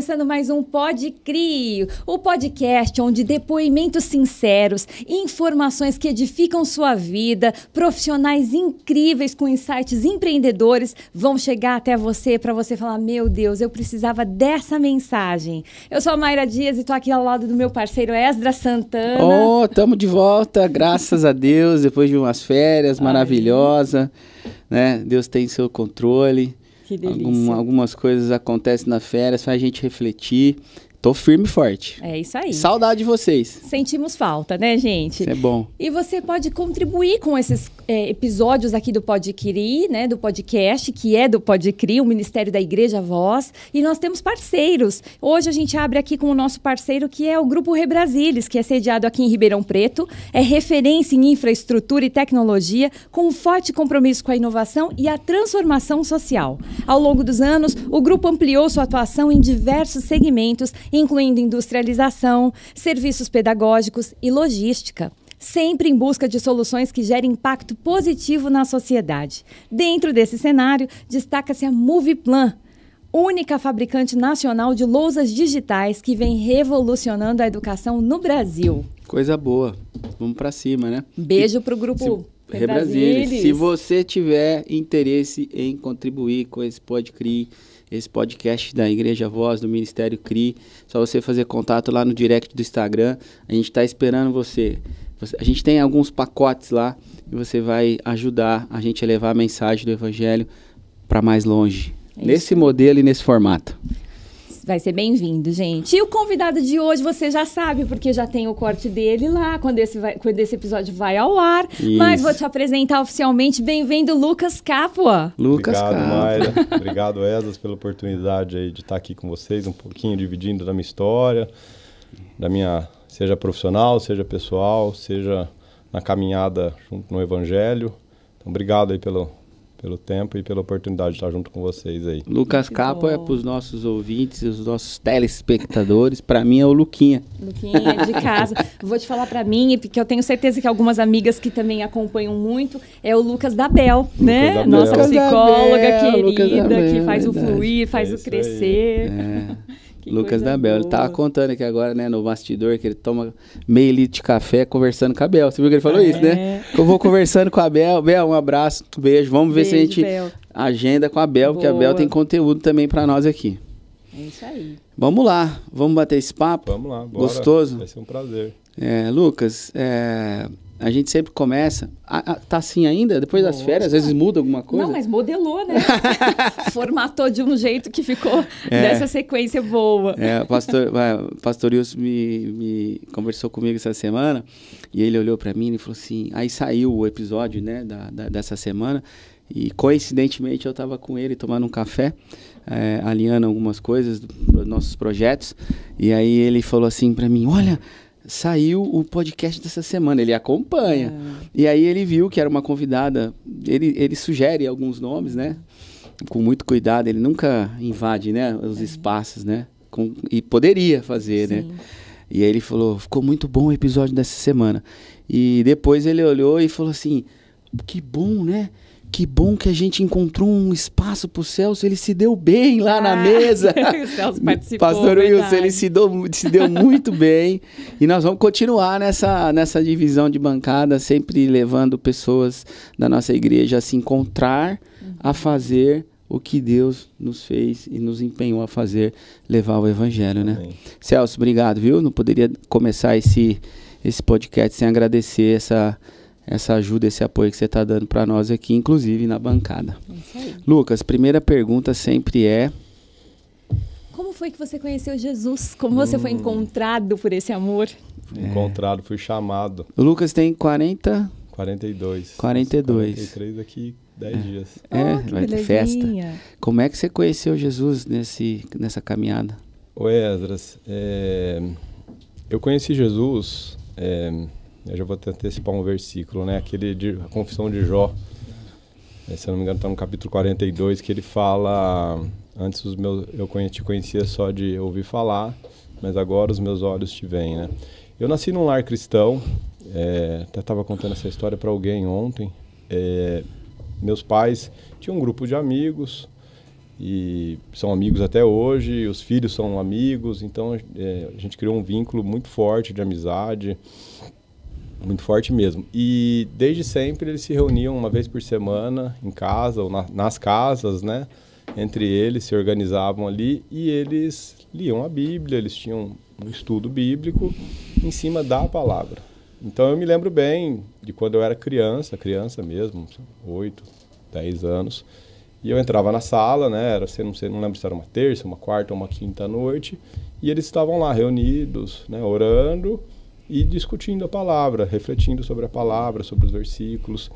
começando mais um Pode Cri, o podcast onde depoimentos sinceros, informações que edificam sua vida, profissionais incríveis com insights empreendedores vão chegar até você para você falar, meu Deus, eu precisava dessa mensagem. Eu sou a Mayra Dias e estou aqui ao lado do meu parceiro Esdras Santana. Oh, estamos de volta, graças a Deus, depois de umas férias maravilhosas, né? Deus tem seu controle. Que delícia. Algumas coisas acontecem na férias, faz a gente refletir. Tô firme e forte. É isso aí. Saudade de vocês. Sentimos falta, né, gente? Isso é bom. E você pode contribuir com esses episódios aqui do Pode Cri, né, do podcast, que é do Pode Cri, o Ministério da Igreja Voz. E nós temos parceiros. Hoje a gente abre aqui com o nosso parceiro, que é o Grupo Rebrasilis, que é sediado aqui em Ribeirão Preto. É referência em infraestrutura e tecnologia, com um forte compromisso com a inovação e a transformação social. Ao longo dos anos, o grupo ampliou sua atuação em diversos segmentos, incluindo industrialização, serviços pedagógicos e logística, sempre em busca de soluções que gerem impacto positivo na sociedade. Dentro desse cenário, destaca-se a Moviplan, única fabricante nacional de lousas digitais que vem revolucionando a educação no Brasil. Coisa boa. Vamos para cima, né? Beijo para o Grupo Rebrasilis. Se você tiver interesse em contribuir com esse Pode Cri, esse podcast da Igreja Voz, do Ministério CRI, só você fazer contato lá no direct do Instagram. A gente está esperando você. A gente tem alguns pacotes lá e você vai ajudar a gente a levar a mensagem do Evangelho para mais longe. Nesse modelo e nesse formato. Vai ser bem-vindo, gente. E o convidado de hoje, você já sabe, porque já tem o corte dele lá, quando esse episódio vai ao ar. Isso. Mas vou te apresentar oficialmente. Bem-vindo, Lucas Capua. Obrigado, Mayra. Obrigado, Esdras, pela oportunidade aí de estar aqui com vocês, um pouquinho dividindo da minha história, seja profissional, seja pessoal, seja na caminhada junto no Evangelho. Então, obrigado aí pelo tempo e pela oportunidade de estar junto com vocês aí. Lucas Capua é para os nossos ouvintes e os nossos telespectadores. Para mim é o Luquinha. Luquinha de casa. Vou te falar para mim, porque eu tenho certeza que algumas amigas que também acompanham muito, é o Lucas da Bel, né? Da Nossa Bel. psicóloga querida, Bel, que faz verdade. O fluir, faz o crescer. Lucas da Bel, ele tava contando aqui agora, né, no bastidor, que ele toma meio litro de café conversando com a Bel. Você viu que ele falou isso, né? Eu vou conversando com a Bel. Bel, um abraço, um beijo. Vamos ver se a gente agenda com a Bel, porque a Bel tem conteúdo também para nós aqui. É isso aí. Vamos lá, vamos bater esse papo? Vamos lá, bora. Gostoso? Vai ser um prazer. Lucas, a gente sempre começa... tá assim ainda? Depois das férias, às vezes muda alguma coisa? Não, mas modelou, né? Formatou de um jeito que ficou dessa sequência boa. O pastor Wilson me conversou comigo essa semana e ele olhou para mim e falou assim... Aí saiu o episódio, né, dessa semana e coincidentemente eu estava com ele tomando um café, alinhando algumas coisas dos nossos projetos. E aí ele falou assim para mim, olha... Saiu o podcast dessa semana, ele acompanha. E aí ele viu que era uma convidada, ele sugere alguns nomes, né? Com muito cuidado, ele nunca invade, né, os espaços, né? E poderia fazer, né? E aí ele falou, ficou muito bom o episódio dessa semana. E depois ele olhou e falou assim, que bom, né? Que bom que a gente encontrou um espaço pro Celso, ele se deu bem lá na mesa. O Celso participou, Pastor Wilson, ele se deu muito bem. E nós vamos continuar nessa divisão de bancada, sempre levando pessoas da nossa igreja a se encontrar, a fazer o que Deus nos fez e nos empenhou a fazer, levar o Evangelho, né? Amém. Celso, obrigado, viu? Não poderia começar esse podcast sem agradecer essa ajuda, esse apoio que você está dando para nós aqui, inclusive na bancada. Isso aí. Lucas, primeira pergunta sempre é... Como foi que você conheceu Jesus? Como você foi encontrado por esse amor? Encontrado, fui chamado. O Lucas tem 42. 43 daqui 10 dias. Vai ter festa. Como é que você conheceu Jesus nessa caminhada? Ô Esdras, eu conheci Jesus... Eu já vou te antecipar um versículo, né? A Confissão de Jó. Se eu não me engano, está no capítulo 42, que ele fala... Antes eu te conhecia só de ouvir falar, mas agora os meus olhos te veem, né? Eu nasci num lar cristão. Até estava contando essa história para alguém ontem. Meus pais tinham um grupo de amigos e são amigos até hoje, os filhos são amigos, então a gente criou um vínculo muito forte de amizade, muito forte mesmo. E desde sempre eles se reuniam uma vez por semana em casa ou nas casas, né? Entre eles se organizavam ali e eles liam a Bíblia, eles tinham um estudo bíblico em cima da palavra. Então eu me lembro bem de quando eu era criança mesmo, 8, 10 anos, e eu entrava na sala, né? Não lembro se era uma terça, uma quarta ou uma quinta noite, e eles estavam lá reunidos, né? Orando e discutindo a palavra, refletindo sobre a palavra, sobre os versículos.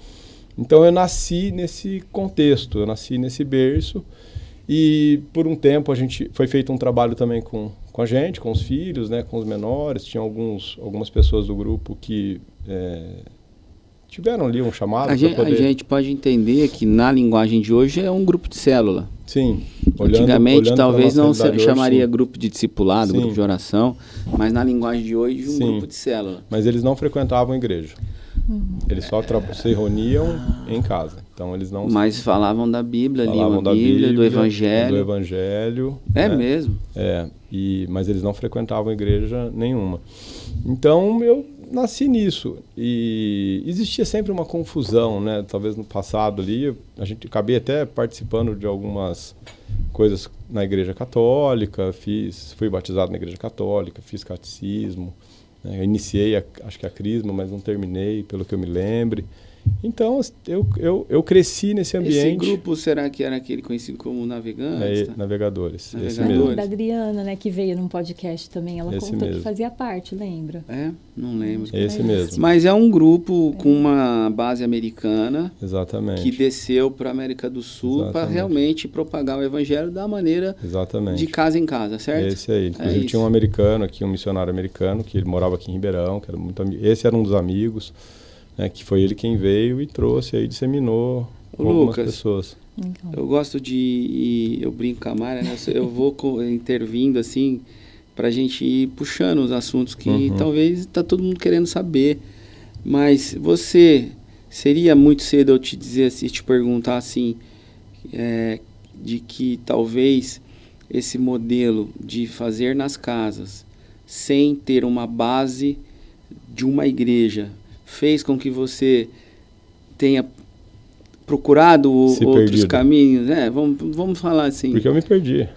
Então eu nasci nesse contexto, eu nasci nesse berço, e por um tempo foi feito um trabalho também com a gente, com os filhos, né, com os menores. Tinha algumas pessoas do grupo que tiveram ali um chamado. A gente pode entender que na linguagem de hoje é um grupo de célula. Sim. Antigamente talvez não se chamaria hoje, grupo de discipulado, sim, grupo de oração, mas na linguagem de hoje um grupo de célula. Mas eles não frequentavam a igreja. Eles só se reuniam em casa. Então eles não. Mas falavam da Bíblia, liam a Bíblia, do Evangelho. Do Evangelho. É, né? Mesmo? Mas eles não frequentavam igreja nenhuma. Então eu nasci nisso. E existia sempre uma confusão, né? Talvez no passado ali, acabei até participando de algumas coisas na igreja católica, fui batizado na igreja católica, fiz catecismo. Eu iniciei, acho que a crisma, mas não terminei, pelo que eu me lembre. Então, eu cresci nesse ambiente. Esse grupo, será que era aquele conhecido como Navegantes? Navegadores, esse A mesmo. da Adriana, né, que veio num podcast também, ela Esse contou mesmo. que fazia parte, lembra? Não lembro. Esse mesmo. Mas é um grupo com uma base americana. Exatamente. Que desceu para a América do Sul para realmente propagar o Evangelho da maneira de casa em casa, certo? Esse aí. Inclusive tinha um americano aqui, um missionário americano, que ele morava aqui em Ribeirão, que era muito amigo. Esse era um dos amigos. Que foi ele quem veio e trouxe aí, disseminou algumas pessoas. Eu gosto eu brinco com a Mara, né? Eu vou intervindo assim, pra gente ir puxando os assuntos que talvez tá todo mundo querendo saber. Mas seria muito cedo eu te perguntar assim, de que talvez esse modelo de fazer nas casas, sem ter uma base de uma igreja, fez com que você tenha procurado outros caminhos, vamos falar assim. Porque eu me perdi.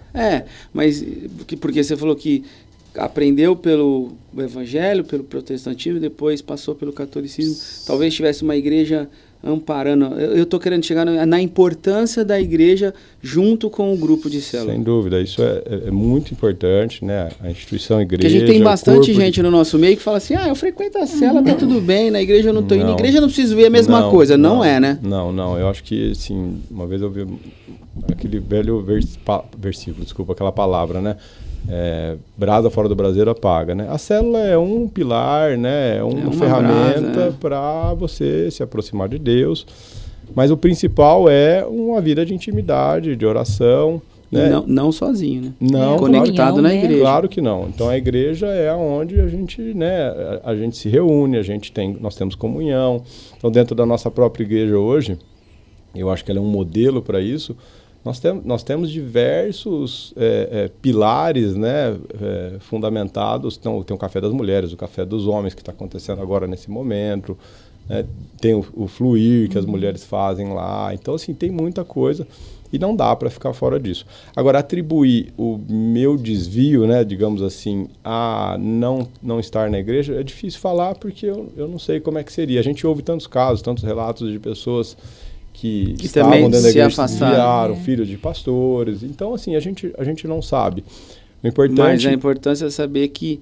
Mas porque você falou que aprendeu pelo Evangelho, pelo protestantismo, depois passou pelo catolicismo. Talvez tivesse uma igreja amparando. Eu estou querendo chegar na importância da igreja junto com o grupo de célula. Sem dúvida, isso é muito importante, né? A instituição igreja. Porque a gente tem bastante gente no nosso meio que fala assim, eu frequento a célula, tá tudo bem, na igreja eu não estou indo. Na igreja eu não preciso ver a mesma coisa. Não é, né? Não. Eu acho que, assim, uma vez eu vi aquele velho versículo, desculpa, aquela palavra, né? Brasa fora do braseiro apaga, né? A célula é um pilar, né? É uma ferramenta para você se aproximar de Deus, mas o principal é uma vida de intimidade, de oração, né? Não sozinho, né? Não, conectado na igreja. Claro que não. Então a igreja é onde a gente, né? A gente se reúne, nós temos comunhão. Então dentro da nossa própria igreja hoje, eu acho que ela é um modelo para isso. Nós temos diversos pilares, né, fundamentados. Então, tem o Café das Mulheres, o Café dos Homens, que está acontecendo agora nesse momento. Tem o Fluir, que as mulheres fazem lá. Então, assim, tem muita coisa e não dá para ficar fora disso. Agora, atribuir o meu desvio, né, digamos assim, a não estar na igreja, é difícil falar porque eu não sei como é que seria. A gente ouve tantos casos, tantos relatos de pessoas que estavam dentro da igreja, viraram filhos de pastores. Então, assim, a gente não sabe. Mas a importância é saber que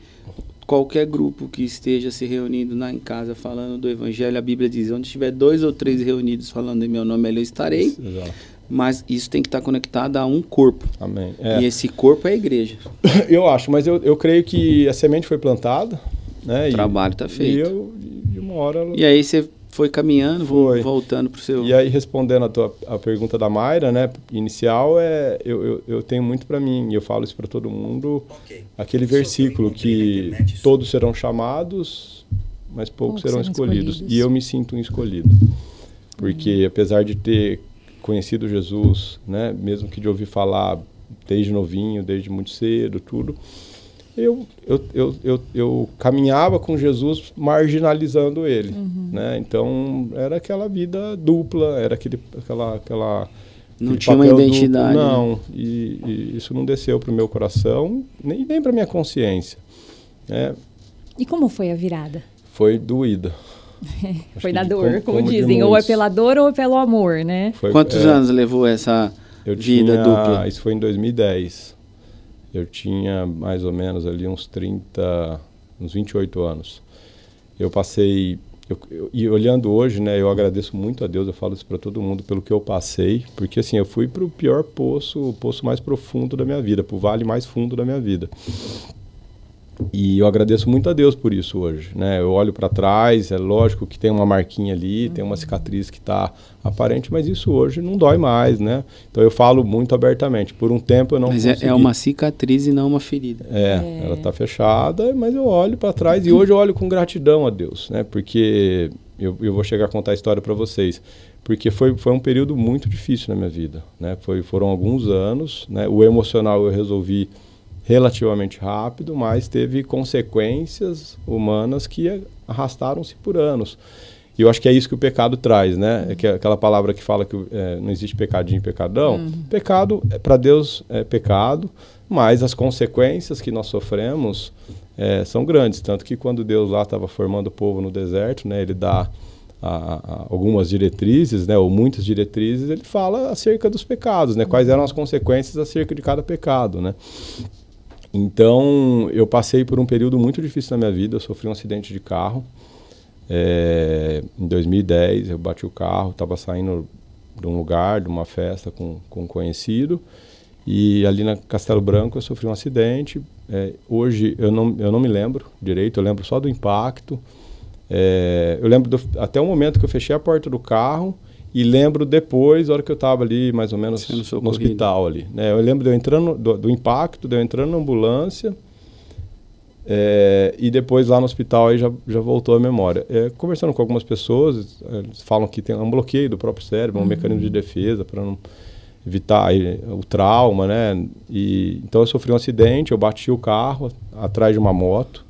qualquer grupo que esteja se reunindo em casa falando do Evangelho, a Bíblia diz, onde tiver 2 ou 3 reunidos falando em meu nome, ali eu estarei. Exato. Mas isso tem que estar conectado a um corpo. Amém. E esse corpo é a igreja. Eu acho, mas eu creio que a semente foi plantada, né? O trabalho está feito. E uma hora... E aí você foi caminhando, voltando para o seu... E aí, respondendo a pergunta da Mayra, né, inicial, eu tenho muito para mim, e eu falo isso para todo mundo, aquele versículo que todos serão chamados, mas poucos serão escolhidos. E eu me sinto um escolhido. Porque, apesar de ter conhecido Jesus, né? Mesmo que de ouvir falar desde novinho, desde muito cedo, tudo, eu caminhava com Jesus marginalizando ele, né? Então era aquela vida dupla, era aquela não tinha uma identidade. Duplo, não, né? E isso não desceu para o meu coração, nem para minha consciência, né? E como foi a virada? Foi doída. Foi na dor, como dizem, ou é pela dor ou é pelo amor, né? Quantos anos levou essa vida dupla? Isso foi em 2010. Eu tinha mais ou menos ali uns 28 anos. Eu passei, e olhando hoje, né, eu agradeço muito a Deus, eu falo isso para todo mundo, pelo que eu passei, porque assim, eu fui para o pior poço, o poço mais profundo da minha vida, para o vale mais fundo da minha vida. E eu agradeço muito a Deus por isso hoje, né? Eu olho para trás, é lógico que tem uma marquinha ali, tem uma cicatriz que está aparente, mas isso hoje não dói mais, né? Então eu falo muito abertamente. Por um tempo eu não consegui. Mas é uma cicatriz e não uma ferida. Ela está fechada, mas eu olho para trás e hoje eu olho com gratidão a Deus, né? Porque eu vou chegar a contar a história para vocês. Porque foi um período muito difícil na minha vida, né? Foram alguns anos, né? O emocional eu resolvi relativamente rápido, mas teve consequências humanas que arrastaram-se por anos. E eu acho que é isso que o pecado traz, né? É que aquela palavra que fala que não existe pecadinho e pecadão. Pecado, para Deus, é pecado, mas as consequências que nós sofremos são grandes. Tanto que quando Deus lá estava formando o povo no deserto, né, ele dá algumas diretrizes, né, ou muitas diretrizes, ele fala acerca dos pecados, né? Quais eram as consequências acerca de cada pecado, né? Então, eu passei por um período muito difícil na minha vida. Eu sofri um acidente de carro. Em 2010, eu bati o carro, estava saindo de um lugar, de uma festa com um conhecido. E ali na Castelo Branco eu sofri um acidente. Hoje eu não me lembro direito, eu lembro só do impacto. Eu lembro até o momento que eu fechei a porta do carro. E lembro depois, a hora que eu estava ali, mais ou menos no hospital ali, né? Eu lembro de eu entrando, do impacto, de eu entrando na ambulância, e depois lá no hospital aí já voltou a memória. Conversando com algumas pessoas, eles falam que tem um bloqueio do próprio cérebro, um mecanismo de defesa para não evitar o trauma, né? Então eu sofri um acidente, eu bati o carro atrás de uma moto.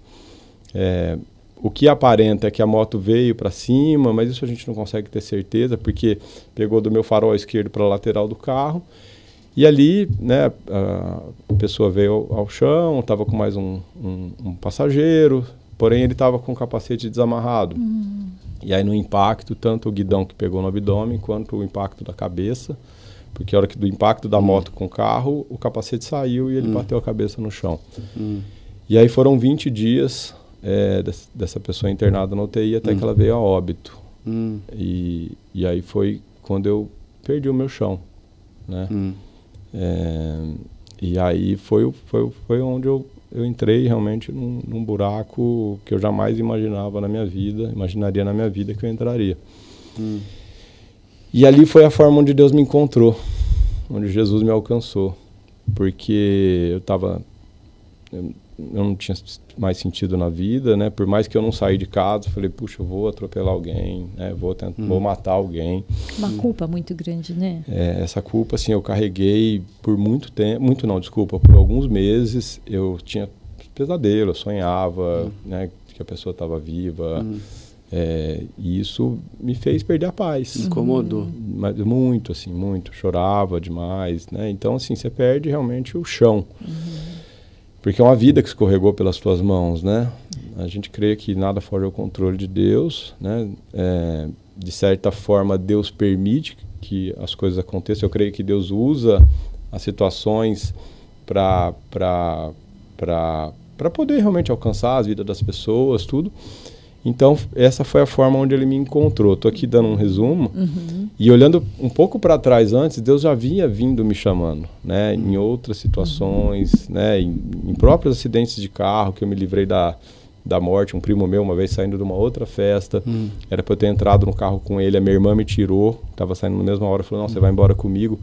O que aparenta é que a moto veio para cima, mas isso a gente não consegue ter certeza, porque pegou do meu farol esquerdo para a lateral do carro. E ali, né, a pessoa veio ao chão, estava com mais um passageiro, porém ele estava com o capacete desamarrado. E aí no impacto, tanto o guidão que pegou no abdômen, quanto o impacto da cabeça, porque a hora do impacto da moto com o carro, o capacete saiu e ele bateu a cabeça no chão. E aí foram 20 dias... dessa pessoa internada na UTI até que ela veio a óbito. E aí foi quando eu perdi o meu chão, né? E aí foi onde eu entrei realmente num buraco que eu jamais imaginaria na minha vida que eu entraria. E ali foi a forma onde Deus me encontrou, onde Jesus me alcançou, porque eu não tinha mais sentido na vida, né? Por mais que eu não saí de casa, eu falei, puxa, eu vou atropelar alguém, né? Vou matar alguém. Uma culpa muito grande, né? Essa culpa, assim, eu carreguei por muito tempo, por alguns meses. Eu tinha pesadelo, eu sonhava, né? Que a pessoa estava viva. E isso me fez perder a paz. Incomodou. Mas muito, assim, muito. Chorava demais, né? Então, assim, você perde realmente o chão. Porque é uma vida que escorregou pelas tuas mãos, né? A gente crê que nada foge ao controle de Deus, né? De certa forma, Deus permite que as coisas aconteçam. Eu creio que Deus usa as situações para poder realmente alcançar as vidas das pessoas, tudo. Então, essa foi a forma onde ele me encontrou. Estou aqui dando um resumo. E olhando um pouco para trás antes, Deus já vinha vindo me chamando, né? Em outras situações, né? Em próprios acidentes de carro, que eu me livrei da morte. Um primo meu, uma vez saindo de uma outra festa, era para eu ter entrado no carro com ele, a minha irmã me tirou, estava saindo na mesma hora, falou, não, você vai embora comigo.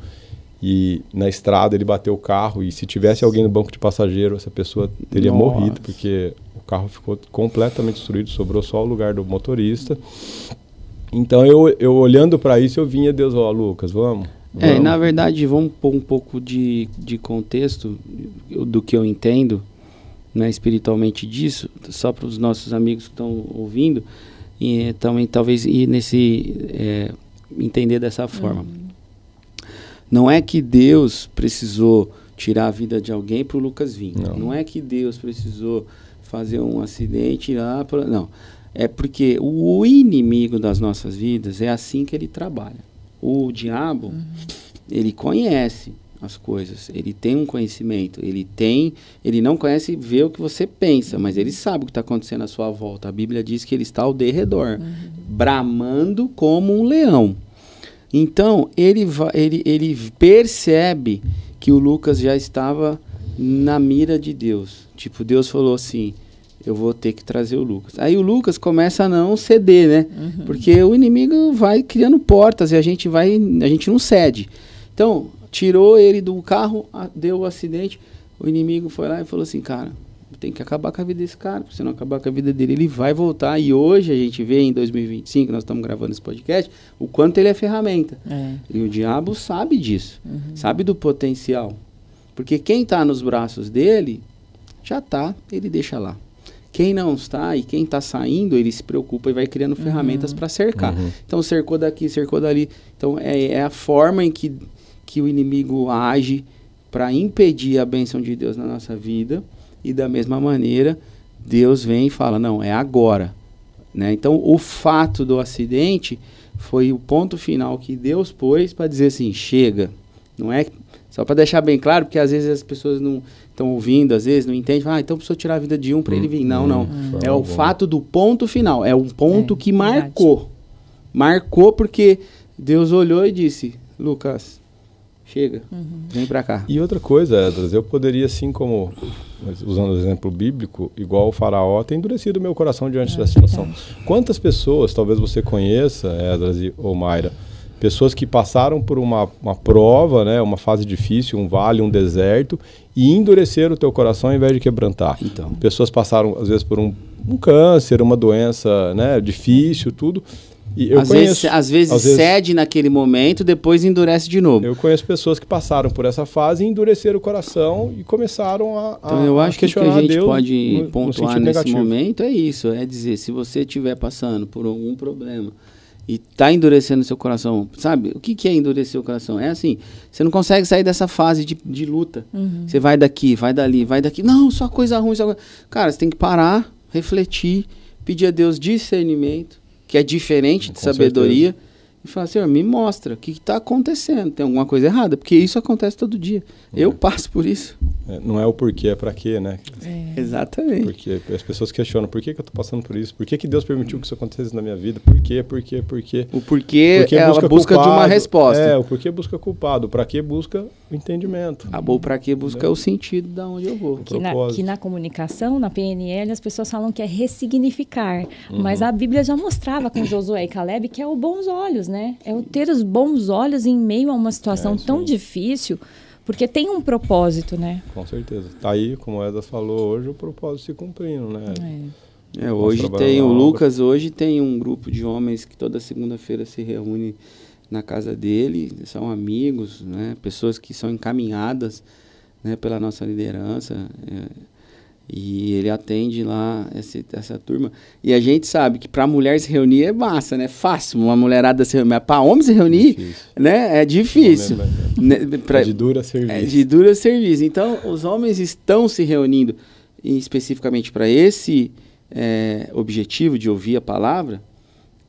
E na estrada ele bateu o carro, e se tivesse alguém no banco de passageiro, essa pessoa teria morrido, porque o carro ficou completamente destruído, sobrou só o lugar do motorista. Então eu olhando para isso, eu vinha, Deus, Lucas, vamos, Na verdade, vamos pôr um pouco de contexto do que eu entendo, né, espiritualmente disso, só para os nossos amigos que estão ouvindo, e também talvez ir entender dessa forma. Não é que Deus precisou tirar a vida de alguém para o Lucas vir. Não é que Deus precisou fazer um acidente lá. Não. É porque o inimigo das nossas vidas é assim que ele trabalha. O diabo, ele conhece as coisas, ele tem um conhecimento, ele não conhece e vê o que você pensa, mas ele sabe o que está acontecendo à sua volta. A Bíblia diz que ele está ao derredor, bramando como um leão. Então, ele percebe que o Lucas já estava na mira de Deus. Tipo, Deus falou assim, eu vou ter que trazer o Lucas. Aí o Lucas começa a não ceder, né? Porque o inimigo vai criando portas e a gente não cede. Então, tirou ele do carro, deu o acidente, o inimigo foi lá e falou assim, cara, tem que acabar com a vida desse cara, se não acabar com a vida dele, ele vai voltar. E hoje a gente vê em 2025, nós estamos gravando esse podcast, o quanto ele é ferramenta. E o diabo sabe disso, sabe do potencial. Porque quem está nos braços dele, já está, ele deixa lá. Quem não está e quem está saindo, ele se preocupa e vai criando ferramentas para cercar. Então, cercou daqui, cercou dali. Então, é a forma em que o inimigo age para impedir a bênção de Deus na nossa vida. E da mesma maneira, Deus vem e fala, não, é agora. Né? Então, o fato do acidente foi o ponto final que Deus pôs para dizer assim, chega. Não é só para deixar bem claro, porque às vezes as pessoas não estão ouvindo, às vezes não entendem, então precisou tirar a vida de um para ele vir. Não. É o fato do ponto final, é um ponto que marcou. Verdade. Marcou porque Deus olhou e disse, Lucas, chega, vem para cá. E outra coisa, Esdras, eu poderia, assim como, usando o exemplo bíblico, igual o faraó, ter endurecido o meu coração diante da situação. Quantas pessoas, talvez você conheça, Esdras ou Mayra, pessoas que passaram por uma prova, né, uma fase difícil, um vale, um deserto, e endureceram o teu coração ao invés de quebrantar. Então. Pessoas passaram, às vezes, por um câncer, uma doença, né, difícil, tudo. E eu às vezes cede naquele momento, depois endurece de novo. Eu conheço pessoas que passaram por essa fase e endureceram o coração e começaram a Então eu acho que o que a gente Deus pode pontuar nesse negativo. momento é isso, é dizer, se você estiver passando por algum problema e está endurecendo seu coração, sabe? O que é endurecer o coração? É assim, você não consegue sair dessa fase de luta. Você vai daqui, vai dali, vai daqui. Não, só coisa ruim. Cara, você tem que parar, refletir, pedir a Deus discernimento, que é diferente de sabedoria, certeza. E falar, Senhor, me mostra o que está acontecendo. Tem alguma coisa errada? Porque isso acontece todo dia. Eu passo por isso. Não é o porquê, é para quê, né? Exatamente. Porque as pessoas questionam, por que eu estou passando por isso? Por que Deus permitiu que isso acontecesse na minha vida? Por quê? O porquê é a busca de uma resposta. O porquê busca culpado, o para quê busca o entendimento. O para quê busca o sentido de onde eu vou. Que na comunicação, na PNL, as pessoas falam que é ressignificar. Mas a Bíblia já mostrava com Josué e Caleb que é o bons olhos, né? É o ter os bons olhos em meio a uma situação tão difícil, porque tem um propósito, né? Com certeza. Tá aí, como o Esdras falou hoje, o propósito se cumprindo, né? Hoje tem o Lucas, hoje tem um grupo de homens que toda segunda-feira se reúne na casa dele, são amigos, né? Pessoas que são encaminhadas, né, pela nossa liderança, e ele atende lá essa turma. E a gente sabe que para mulher se reunir é massa, né? Fácil, uma mulherada se reunir. Mas para homem se reunir, né? É difícil. É de dura serviço. É de dura serviço. Então, os homens estão se reunindo especificamente para esse objetivo de ouvir a palavra,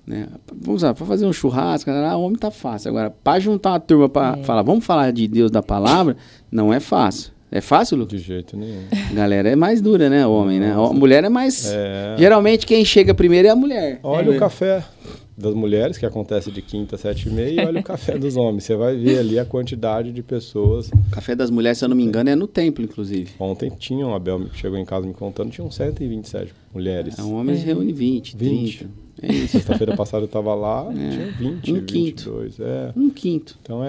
né? Vamos lá, para fazer um churrasco, o homem tá fácil. Agora, para juntar uma turma para falar, vamos falar de Deus, da palavra, não é fácil. É fácil, Lucas? De jeito nenhum. Galera é mais dura, né? O homem, né? A mulher é mais... Geralmente quem chega primeiro é a mulher. Olha o café das mulheres, que acontece de quinta, 7h30, e olha o café dos homens. Você vai ver ali a quantidade de pessoas. O café das mulheres, se eu não me engano, é no templo, inclusive. Ontem tinha uma Abel que chegou em casa me contando, tinham 127 mulheres. Homens reúne 20, 30. É isso. Sexta-feira passada eu estava lá, tinha 20, um quinto. 22. Um quinto. Então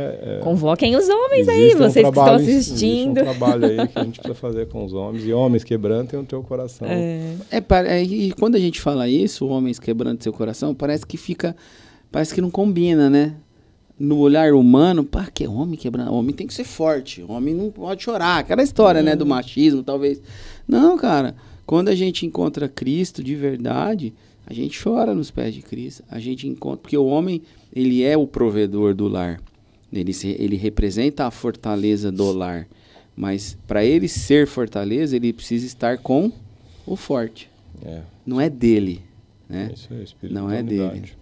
Convoquem os homens aí, vocês que estão assistindo. Existe um trabalho aí que a gente precisa fazer com os homens. E homens quebrantem o teu coração. E quando a gente fala isso, homens quebrando seu coração, parece que não combina, né? no olhar humano, pá, que é homem quebrando. Homem tem que ser forte. Homem não pode chorar. Aquela história, né, do machismo, talvez. Não, cara. Quando a gente encontra Cristo de verdade, a gente chora nos pés de Cristo. A gente encontra... Porque o homem, ele é o provedor do lar. Ele representa a fortaleza do lar. Mas para ele ser fortaleza, ele precisa estar com o forte. Não é dele. Né? Isso é espírito não da é unidade. Dele.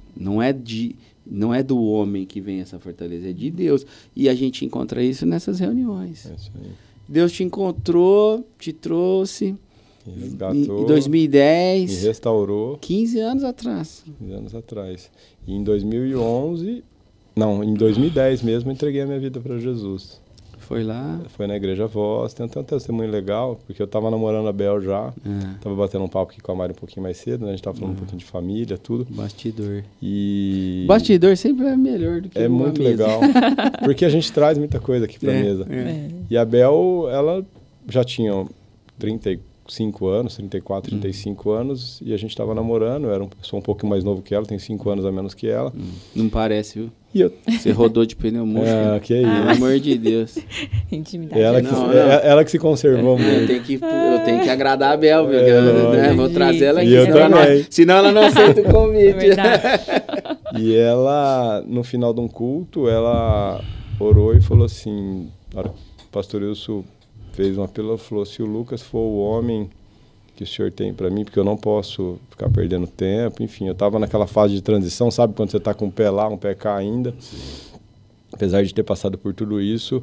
Não é do homem que vem essa fortaleza, é de Deus. E a gente encontra isso nessas reuniões. É isso aí. Deus te encontrou, te trouxe. E resgatou. Em 2010. E restaurou. 15 anos atrás. 15 anos atrás. E em 2011... Não, em 2010 mesmo eu entreguei a minha vida para Jesus. Foi lá. Foi na Igreja Voz. Tem até um testemunho legal, porque eu estava namorando a Bel já. Tava batendo um papo aqui com a Mari um pouquinho mais cedo, né? A gente tava falando um pouquinho de família, tudo. Bastidor. E... Bastidor sempre é melhor do que é muito mesa. legal. Porque a gente traz muita coisa aqui pra mesa. E a Bel, ela já tinha 35 anos, 34, 35 anos, e a gente tava namorando. Eu sou um pouco mais novo que ela, tenho 5 anos a menos que ela. Não parece, viu? E eu... Você rodou de pneu murcho. Que isso. Pelo amor de Deus. Intimidade. Ela que se conservou muito. Eu tenho que agradar a Bel, viu? Vou trazer ela aqui. Senão ela não aceita o convite. E ela, no final de um culto, ela orou e falou assim, o pastor Wilson fez um apelo, ela falou, se o Lucas for o homem que o senhor tem para mim, porque eu não posso ficar perdendo tempo, enfim, eu estava naquela fase de transição, sabe, quando você está com um pé lá, um pé cá ainda, apesar de ter passado por tudo isso,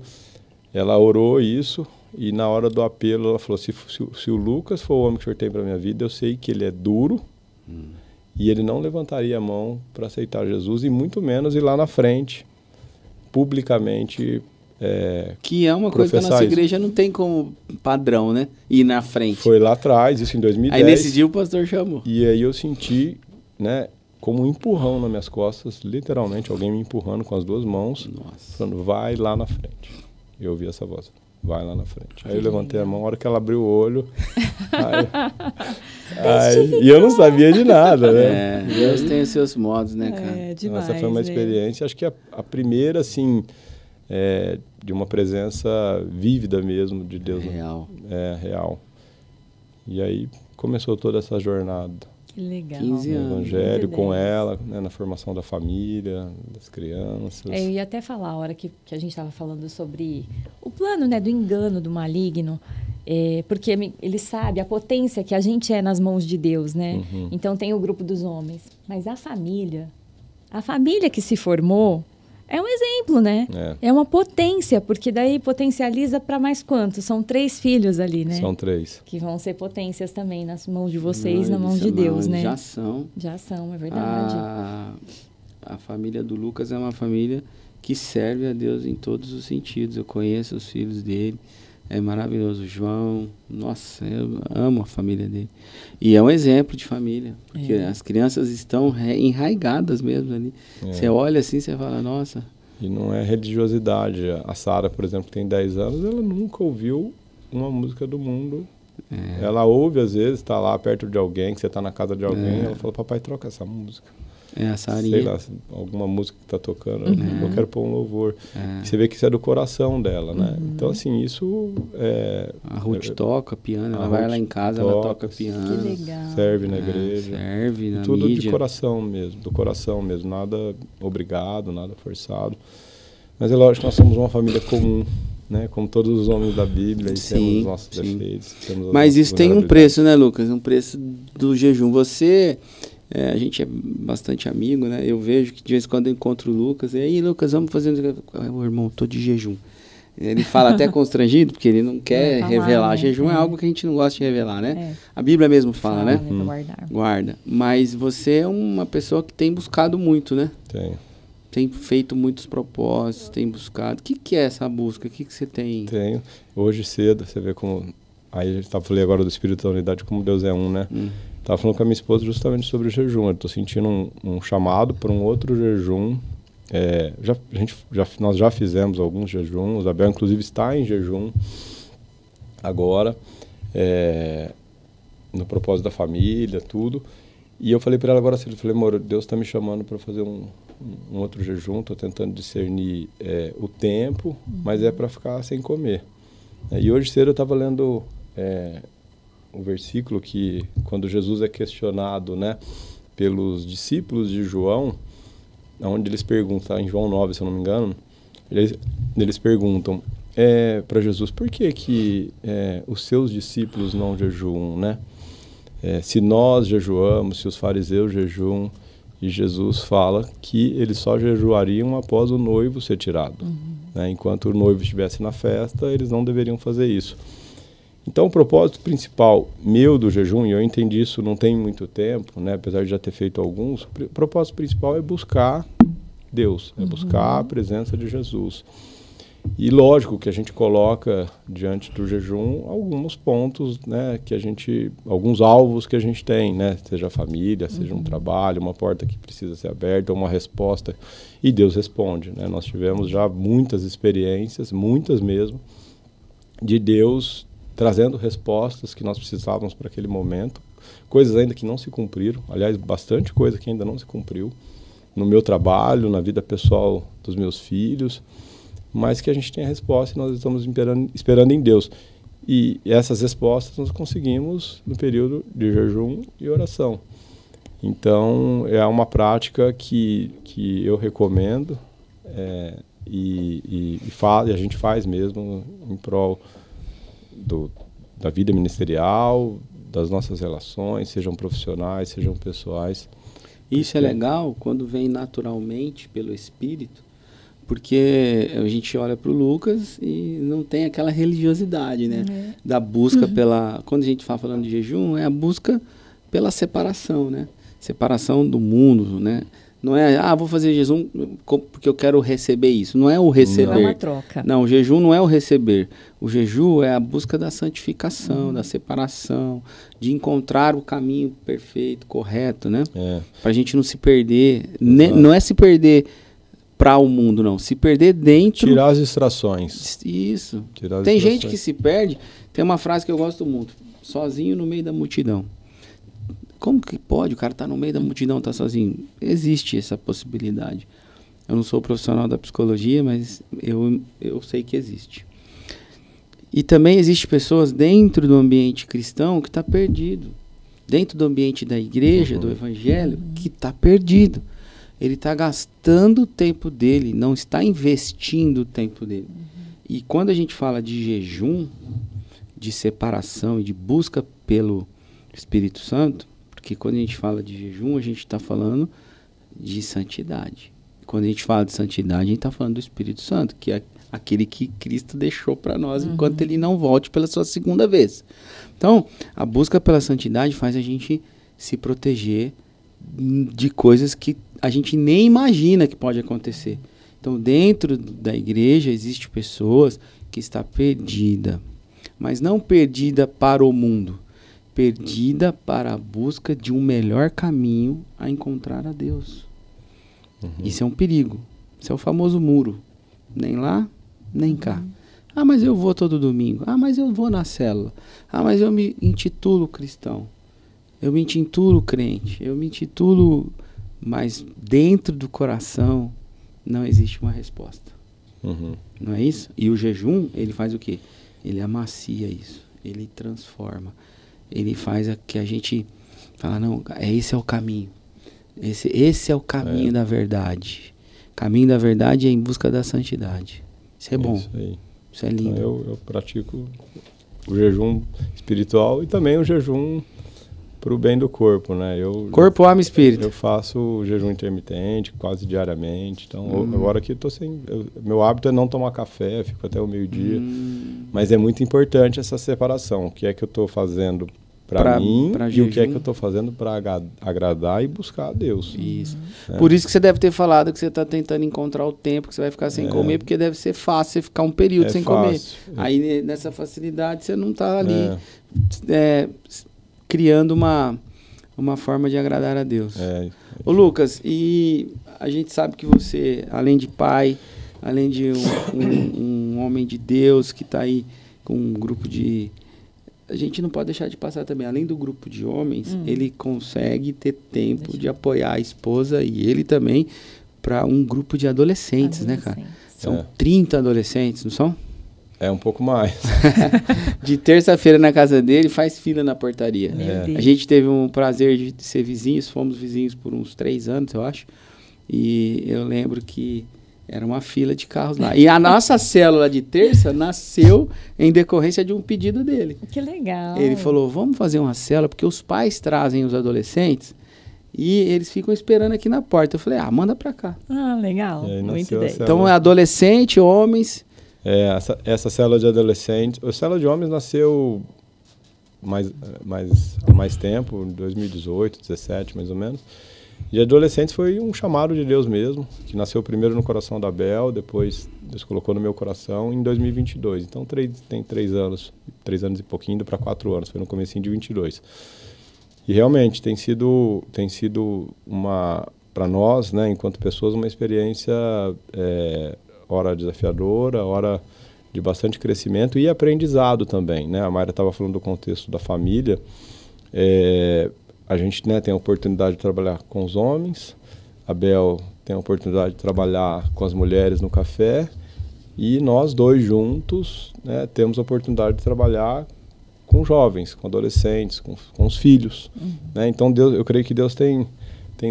ela orou isso, e na hora do apelo ela falou, se o Lucas for o homem que o senhor tem para minha vida, eu sei que ele é duro, e ele não levantaria a mão para aceitar Jesus, e muito menos ir lá na frente, publicamente, que é uma coisa que a nossa igreja não tem como padrão, né? Ir na frente. Foi lá atrás, isso em 2010. Aí nesse dia o pastor chamou. E aí eu senti, né, como um empurrão nas minhas costas, literalmente, alguém me empurrando com as duas mãos, falando, vai lá na frente. Eu ouvi essa voz, vai lá na frente. Aí eu levantei a mão, a hora que ela abriu o olho, e eu não sabia de nada, né? Deus tem os seus modos, né, cara? Demais, essa foi uma experiência, acho que a primeira, assim... de uma presença vívida mesmo de Deus. Real. Real. E aí começou toda essa jornada. Que legal. 15 anos. No Evangelho, com ela, né, na formação da família, das crianças. Eu ia até falar, a hora que a gente estava falando sobre o plano, né, do engano, do maligno, porque ele sabe a potência que a gente é nas mãos de Deus, né? Então tem o grupo dos homens. Mas a família que se formou, é um exemplo, né? É uma potência, porque daí potencializa para mais quantos? São 3 filhos ali, né? São 3. Que vão ser potências também nas mãos de vocês, nas mãos de Deus, né? Já são. Já são, é verdade. A família do Lucas é uma família que serve a Deus em todos os sentidos. Eu conheço os filhos dele. É maravilhoso. O João, nossa, eu amo a família dele. E é um exemplo de família, porque as crianças estão enraigadas mesmo ali. Você olha assim, você fala, nossa. E não é religiosidade. A Sara, por exemplo, que tem 10 anos, ela nunca ouviu uma música do mundo. Ela ouve, às vezes, está lá perto de alguém, que você está na casa de alguém, ela fala, papai, troca essa música. A Sarinha. Sei lá, alguma música que está tocando, eu quero pôr um louvor. Você vê que isso é do coração dela, né? Então, assim, isso a Ruth toca piano, ela vai lá em casa, ela toca piano. Que legal. Serve na igreja. Serve na tudo mídia. De coração mesmo, do coração mesmo. Nada obrigado, nada forçado. Mas é lógico que nós somos uma família comum, né? Como todos os homens da Bíblia, e temos nossos defeitos. Mas isso tem um preço, né, Lucas? Um preço do jejum. A gente é bastante amigo, né? Eu vejo que de vez em quando eu encontro o Lucas. E aí, Lucas, vamos fazer... Meu irmão, tô de jejum. Ele fala até constrangido, porque ele não quer revelar. Né? Jejum é algo que a gente não gosta de revelar, né? A Bíblia mesmo fala, né? Guarda. Mas você é uma pessoa que tem buscado muito, né? Tem feito muitos propósitos, tem buscado. O que é essa busca? O que você tem? Tenho. Hoje cedo, você vê como... Aí a gente falando agora do Espírito da Unidade, como Deus é um, né? Estava falando com a minha esposa justamente sobre o jejum. Eu estou sentindo um chamado para um outro jejum. Nós já fizemos alguns jejuns. A Bel, inclusive, está em jejum agora, no propósito da família, tudo. E eu falei para ela agora cedo, eu falei, amor, Deus está me chamando para fazer um outro jejum, estou tentando discernir o tempo, mas é para ficar sem comer. E hoje cedo eu estava lendo o versículo que, quando Jesus é questionado, né, pelos discípulos de João, onde eles perguntam, em João 9, se eu não me engano, eles perguntam para Jesus, por que os seus discípulos não jejuam, né? Se nós jejuamos, se os fariseus jejuam, e Jesus fala que eles só jejuariam após o noivo ser tirado. Né? Enquanto o noivo estivesse na festa, eles não deveriam fazer isso. Então, o propósito principal meu do jejum, e eu entendi isso não tem muito tempo, né? Apesar de já ter feito alguns, o propósito principal é buscar Deus, é buscar a presença de Jesus. E lógico que a gente coloca diante do jejum alguns pontos, né, alguns alvos que a gente tem, né, seja a família, seja um trabalho, uma porta que precisa ser aberta, uma resposta, e Deus responde, né? Nós tivemos já muitas experiências, muitas mesmo, de Deus trazendo respostas que nós precisávamos para aquele momento, coisas ainda que não se cumpriram, aliás, bastante coisa que ainda não se cumpriu, no meu trabalho, na vida pessoal dos meus filhos, mas que a gente tem a resposta e nós estamos esperando em Deus. E essas respostas nós conseguimos no período de jejum e oração. Então, é uma prática que eu recomendo e a gente faz mesmo em prol da vida ministerial, das nossas relações, sejam profissionais, sejam pessoais. Isso é legal quando vem naturalmente pelo Espírito, porque a gente olha para o Lucas e não tem aquela religiosidade, né? Da busca pela... Quando a gente fala falando de jejum, é a busca pela separação, né? Separação do mundo, né? Não é, vou fazer jejum porque eu quero receber isso. Não é o receber. Não é uma troca. Não, o jejum não é o receber. O jejum é a busca da santificação, da separação, de encontrar o caminho perfeito, correto, né? Para a gente não se perder. Não é se perder para o mundo, não. Se perder dentro... Tirar as distrações. Isso. Tem gente que se perde. Tem uma frase que eu gosto muito. Sozinho no meio da multidão. Como que pode? O cara tá no meio da multidão, tá sozinho. Existe essa possibilidade. Eu não sou profissional da psicologia, mas eu sei que existe. E também existe pessoas dentro do ambiente cristão que está perdido. Dentro do ambiente da igreja, do evangelho, que está perdido. Ele está gastando o tempo dele, não está investindo o tempo dele. E quando a gente fala de jejum, de separação e de busca pelo Espírito Santo, porque quando a gente fala de jejum, a gente está falando de santidade. Quando a gente fala de santidade, a gente está falando do Espírito Santo, que é aquele que Cristo deixou para nós enquanto ele não volte pela sua segunda vez. Então, a busca pela santidade faz a gente se proteger de coisas que a gente nem imagina que pode acontecer. Então, dentro da igreja, existe pessoas que estão perdidas, mas não perdida para o mundo, perdida para a busca de um melhor caminho a encontrar a Deus. Isso é um perigo. Isso é o famoso muro. Nem lá, nem cá. Mas eu vou todo domingo. Mas eu vou na célula. Mas eu me intitulo cristão. Eu me intitulo crente. Eu me intitulo... Mas dentro do coração não existe uma resposta. Não é isso? E o jejum, ele faz o quê? Ele amacia isso. Ele transforma. Ele faz que a gente fala, não, esse é o caminho. Esse é o caminho da verdade. O caminho da verdade é em busca da santidade. Isso é bom. Isso aí. Isso é lindo. Então, eu pratico o jejum espiritual e também o jejum para o bem do corpo, né? Corpo, alma e espírito. Eu faço o jejum intermitente quase diariamente. Então, agora aqui eu tô sem... meu hábito é não tomar café, fico até o meio-dia. Mas é muito importante essa separação. O que é que eu estou fazendo para mim e o que é que eu estou fazendo para agradar e buscar a Deus. Isso. Por isso que você deve ter falado que você está tentando encontrar o tempo que você vai ficar sem comer, porque deve ser fácil você ficar um período sem comer. Aí, nessa facilidade, você não está ali... criando uma forma de agradar a Deus. Ô Lucas, e a gente sabe que você, além de pai, além de um homem de Deus que está aí com um grupo de a gente não pode deixar de passar também, além do grupo de homens, ele consegue ter tempo de apoiar a esposa e ele também para um grupo de adolescentes, né, cara? São 30 adolescentes, não são? É um pouco mais. De terça-feira na casa dele, faz fila na portaria. A gente teve um prazer de ser vizinhos, fomos vizinhos por uns 3 anos, eu acho. E eu lembro que era uma fila de carros lá. E a nossa célula de terça nasceu em decorrência de um pedido dele. Que legal. Ele falou, vamos fazer uma célula, porque os pais trazem os adolescentes e eles ficam esperando aqui na porta. Eu falei, manda pra cá. Legal. Muito bem. Então é adolescente, homens... Essa célula de adolescentes, a célula de homens nasceu há mais tempo, em 2018, 2017 mais ou menos. E de adolescentes foi um chamado de Deus mesmo, que nasceu primeiro no coração da Bel, depois Deus colocou no meu coração em 2022. Então tem 3 anos e pouquinho, indo para 4 anos, foi no comecinho de 22. E realmente tem sido para nós, né, enquanto pessoas, uma experiência... hora desafiadora, hora de bastante crescimento e aprendizado também, né? A Mayra estava falando do contexto da família. A gente, né, tem a oportunidade de trabalhar com os homens, a Bel tem a oportunidade de trabalhar com as mulheres no café e nós dois juntos, né, temos a oportunidade de trabalhar com jovens, com adolescentes, com os filhos. Né? Então, eu creio que Deus tem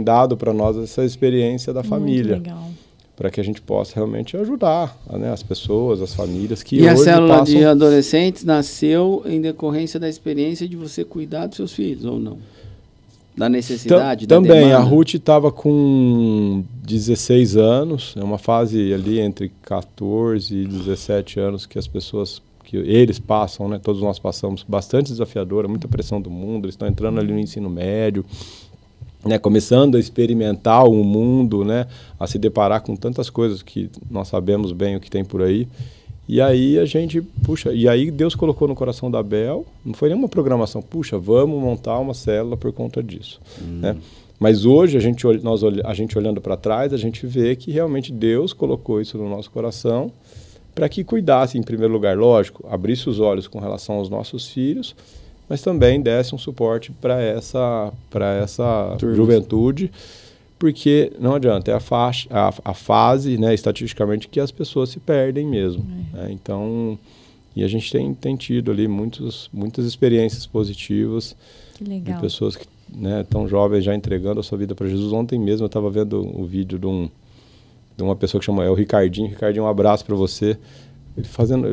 dado para nós essa experiência da família. Muito legal. Para que a gente possa realmente ajudar, né, as pessoas, as famílias que hoje passam... E a célula de adolescentes nasceu em decorrência da experiência de você cuidar dos seus filhos, ou não? Da necessidade, da também, demanda? A Ruth estava com 16 anos, é uma fase ali entre 14 e 17 anos que as pessoas, que eles passam, né, todos nós passamos, bastante desafiadora, muita pressão do mundo, eles estão entrando ali no ensino médio, né, começando a experimentar o mundo, né, a se deparar com tantas coisas que nós sabemos bem o que tem por aí. E aí e aí Deus colocou no coração da Bel, não foi nenhuma programação, vamos montar uma célula por conta disso. Né? Mas hoje, a gente olhando para trás, a gente vê que realmente Deus colocou isso no nosso coração para que cuidasse, em primeiro lugar, lógico, abrisse os olhos com relação aos nossos filhos, mas também desse um suporte para essa juventude, porque não adianta, é a fase, né, estatisticamente, que as pessoas se perdem mesmo. Né? Então, e a gente tem tido ali muitas experiências positivas de pessoas que, né, tão jovens já entregando a sua vida para Jesus. Ontem mesmo eu estava vendo o vídeo de uma pessoa que chama o Ricardinho. Ricardinho, um abraço para você.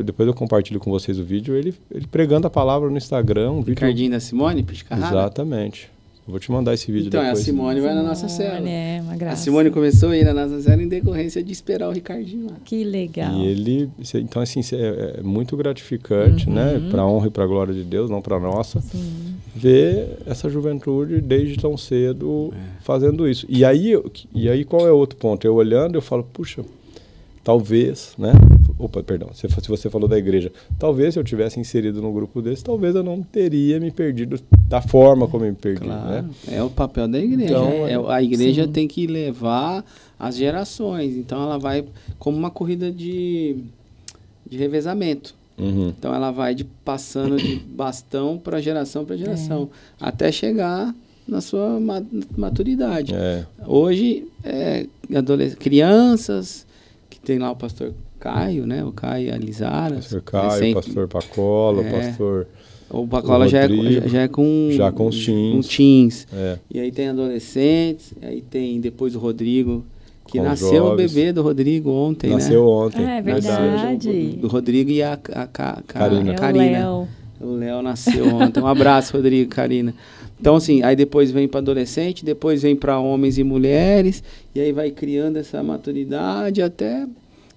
Depois eu compartilho com vocês o vídeo, ele pregando a palavra no Instagram. Ricardinho da Simone Piscarrara? Exatamente. Eu vou te mandar esse vídeo depois. Então, a Simone vai na nossa célula. Uma graça. A Simone começou a ir na nossa célula em decorrência de esperar o Ricardinho lá. Que legal. E então assim, é muito gratificante, né? Para a honra e para a glória de Deus, não para nossa, ver essa juventude desde tão cedo fazendo isso. E aí qual é o outro ponto? Eu olhando, eu falo, puxa, talvez, né? Opa, perdão, se você falou da igreja, talvez se eu tivesse inserido num grupo desse, talvez eu não teria me perdido da forma como eu me perdi. Claro, né? É o papel da igreja. Então, a igreja tem que levar as gerações. Então ela vai como uma corrida de revezamento. Então ela vai passando de bastão para geração, até chegar na sua maturidade. Hoje, crianças, que tem lá o pastor Caio, né? O Caio e a Lisara. Pastor Caio, o pastor Pacola, o pastor... O Pacola já é com os teens. E aí tem adolescentes, aí tem depois o Rodrigo, que nasceu o bebê do Rodrigo ontem, Nasceu ontem. É verdade. Do Rodrigo e a Karina. O Léo nasceu ontem. Um abraço, Rodrigo e Karina. Então, assim, aí depois vem para adolescente, depois vem para homens e mulheres, e aí vai criando essa maturidade até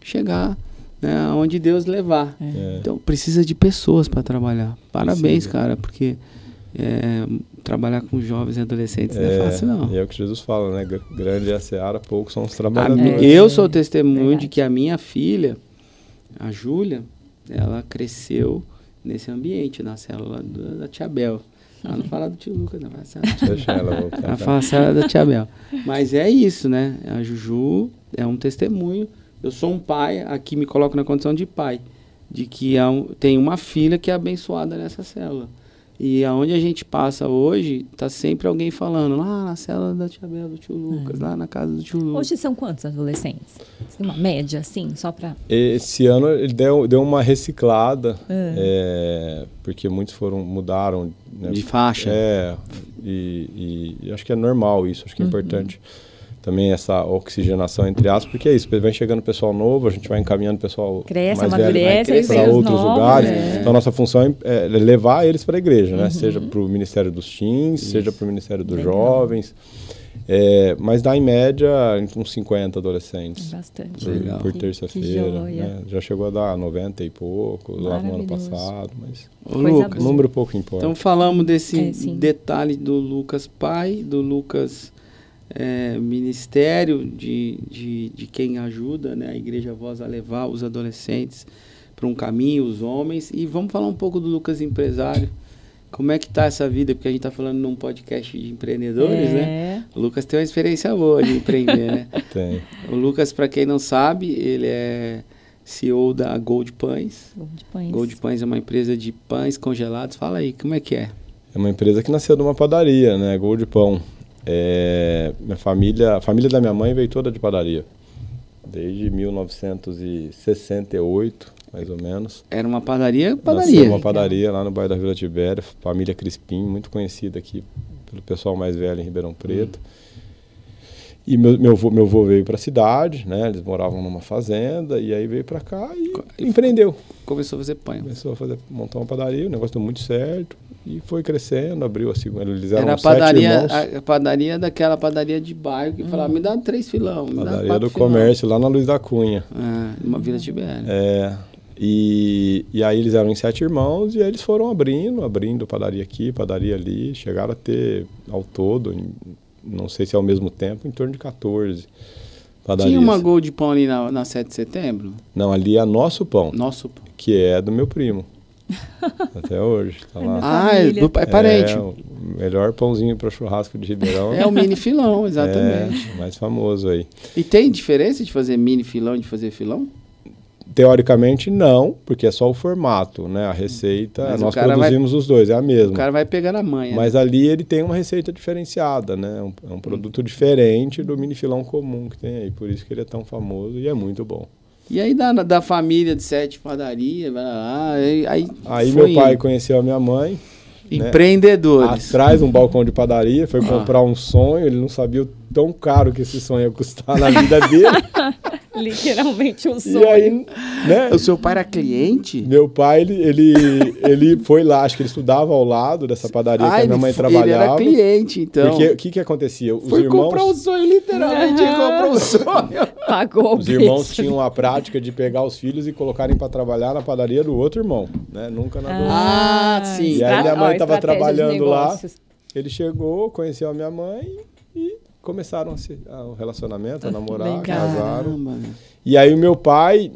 chegar, né, onde Deus levar. Então, precisa de pessoas para trabalhar. Parabéns, cara, porque trabalhar com jovens e adolescentes não é fácil, não. E é o que Jesus fala, né? Grande é a seara, poucos são os trabalhadores. Eu sou testemunho de que a minha filha, a Júlia, ela cresceu nesse ambiente, na célula da Tia Bel. Ela não fala do tio Lucas, não. Ela fala a célula da Tia Bel. Mas é isso, né? A Juju é um testemunho. Eu sou um pai, aqui me coloco na condição de pai. de que tem uma filha que é abençoada nessa célula. E aonde a gente passa hoje, tá sempre alguém falando, lá na célula da tia Bela, do tio Lucas, lá na casa do tio Lucas. Hoje são quantos adolescentes? Uma média, assim, só para... Esse ano ele deu uma reciclada, porque muitos mudaram. Né? De faixa. E acho que é normal isso, acho que é importante também essa oxigenação entre aspas, porque é isso, vai chegando pessoal novo, a gente vai encaminhando pessoal cresce, mais amadurece, velho para outros novos, lugares. Então a nossa função é levar eles para a igreja, né? Seja para o Ministério dos Teens, seja para o Ministério dos Jovens. Mas dá em média uns 50 adolescentes. Bastante. Por terça-feira. Né? Já chegou a dar 90 e pouco lá no ano passado. Mas Lucas, o número pouco importa. Então falamos desse detalhe do Lucas pai, do Lucas ministério de quem ajuda, né, a Igreja Voz a levar os adolescentes para um caminho, os homens. E vamos falar um pouco do Lucas empresário. Como é que tá essa vida? Porque a gente está falando num podcast de empreendedores, né? O Lucas tem uma experiência boa de empreender, né? Tem. O Lucas, para quem não sabe, ele é CEO da Gold Pães. Gold Pães é uma empresa de pães congelados. Fala aí, como é que é? É uma empresa que nasceu de uma padaria, né? Gold Pão. A família da minha mãe veio toda de padaria. Desde 1968, mais ou menos. Era uma padaria? Nasceu uma padaria lá no bairro da Vila Tibéria, família Crispim, muito conhecida aqui pelo pessoal mais velho em Ribeirão Preto. E meu avô veio para a cidade, né? Eles moravam numa fazenda, e aí veio para cá e empreendeu. Começou a fazer pão. Montar uma padaria, o negócio deu muito certo. E foi crescendo, abriu a segunda. Eles eram Era a padaria daquela padaria de bairro que falava, me dá 3 filão. Padaria do comércio, lá na Luiz da Cunha. Numa Vila Tibéria. E aí eles eram em 7 irmãos e aí eles foram abrindo padaria aqui, padaria ali. Chegaram a ter, ao todo, não sei se é ao mesmo tempo, em torno de 14 padarias. Tinha uma Gold Pão ali na 7 de setembro? Não, ali é Nosso Pão. Nosso Pão. Que é do meu primo. Até hoje. Tá lá. É parente. O melhor pãozinho para churrasco de Ribeirão. É o mini filão, exatamente. Mais famoso aí. E tem diferença de fazer mini filão e de fazer filão? Teoricamente não, porque é só o formato, né? A receita, nós produzimos os dois, é a mesma. O cara vai pegar na manha. Mas ali ele tem uma receita diferenciada, né? É um produto diferente do mini filão comum que tem aí. Por isso que ele é tão famoso e é muito bom. E aí da família de 7 padaria, vai lá, aí meu pai conheceu a minha mãe. Empreendedores. Né? Atrás de um balcão de padaria, foi comprar um sonho, ele não sabia o tão caro que esse sonho ia custar na vida dele. Literalmente um sonho. E aí, né? O seu pai era cliente? Meu pai, ele foi lá, acho que ele estudava ao lado dessa padaria que a minha mãe trabalhava. Ele era cliente, então. Porque o que acontecia? Os foi irmãos... comprar um sonho, literalmente, comprou um sonho. Pagou os irmãos tinham a prática de pegar os filhos e colocarem para trabalhar na padaria do outro irmão, né? Nunca na do sim. E aí minha mãe estava trabalhando lá, ele chegou, conheceu a minha mãe e começaram o relacionamento, a namorar, casaram. E aí o meu pai,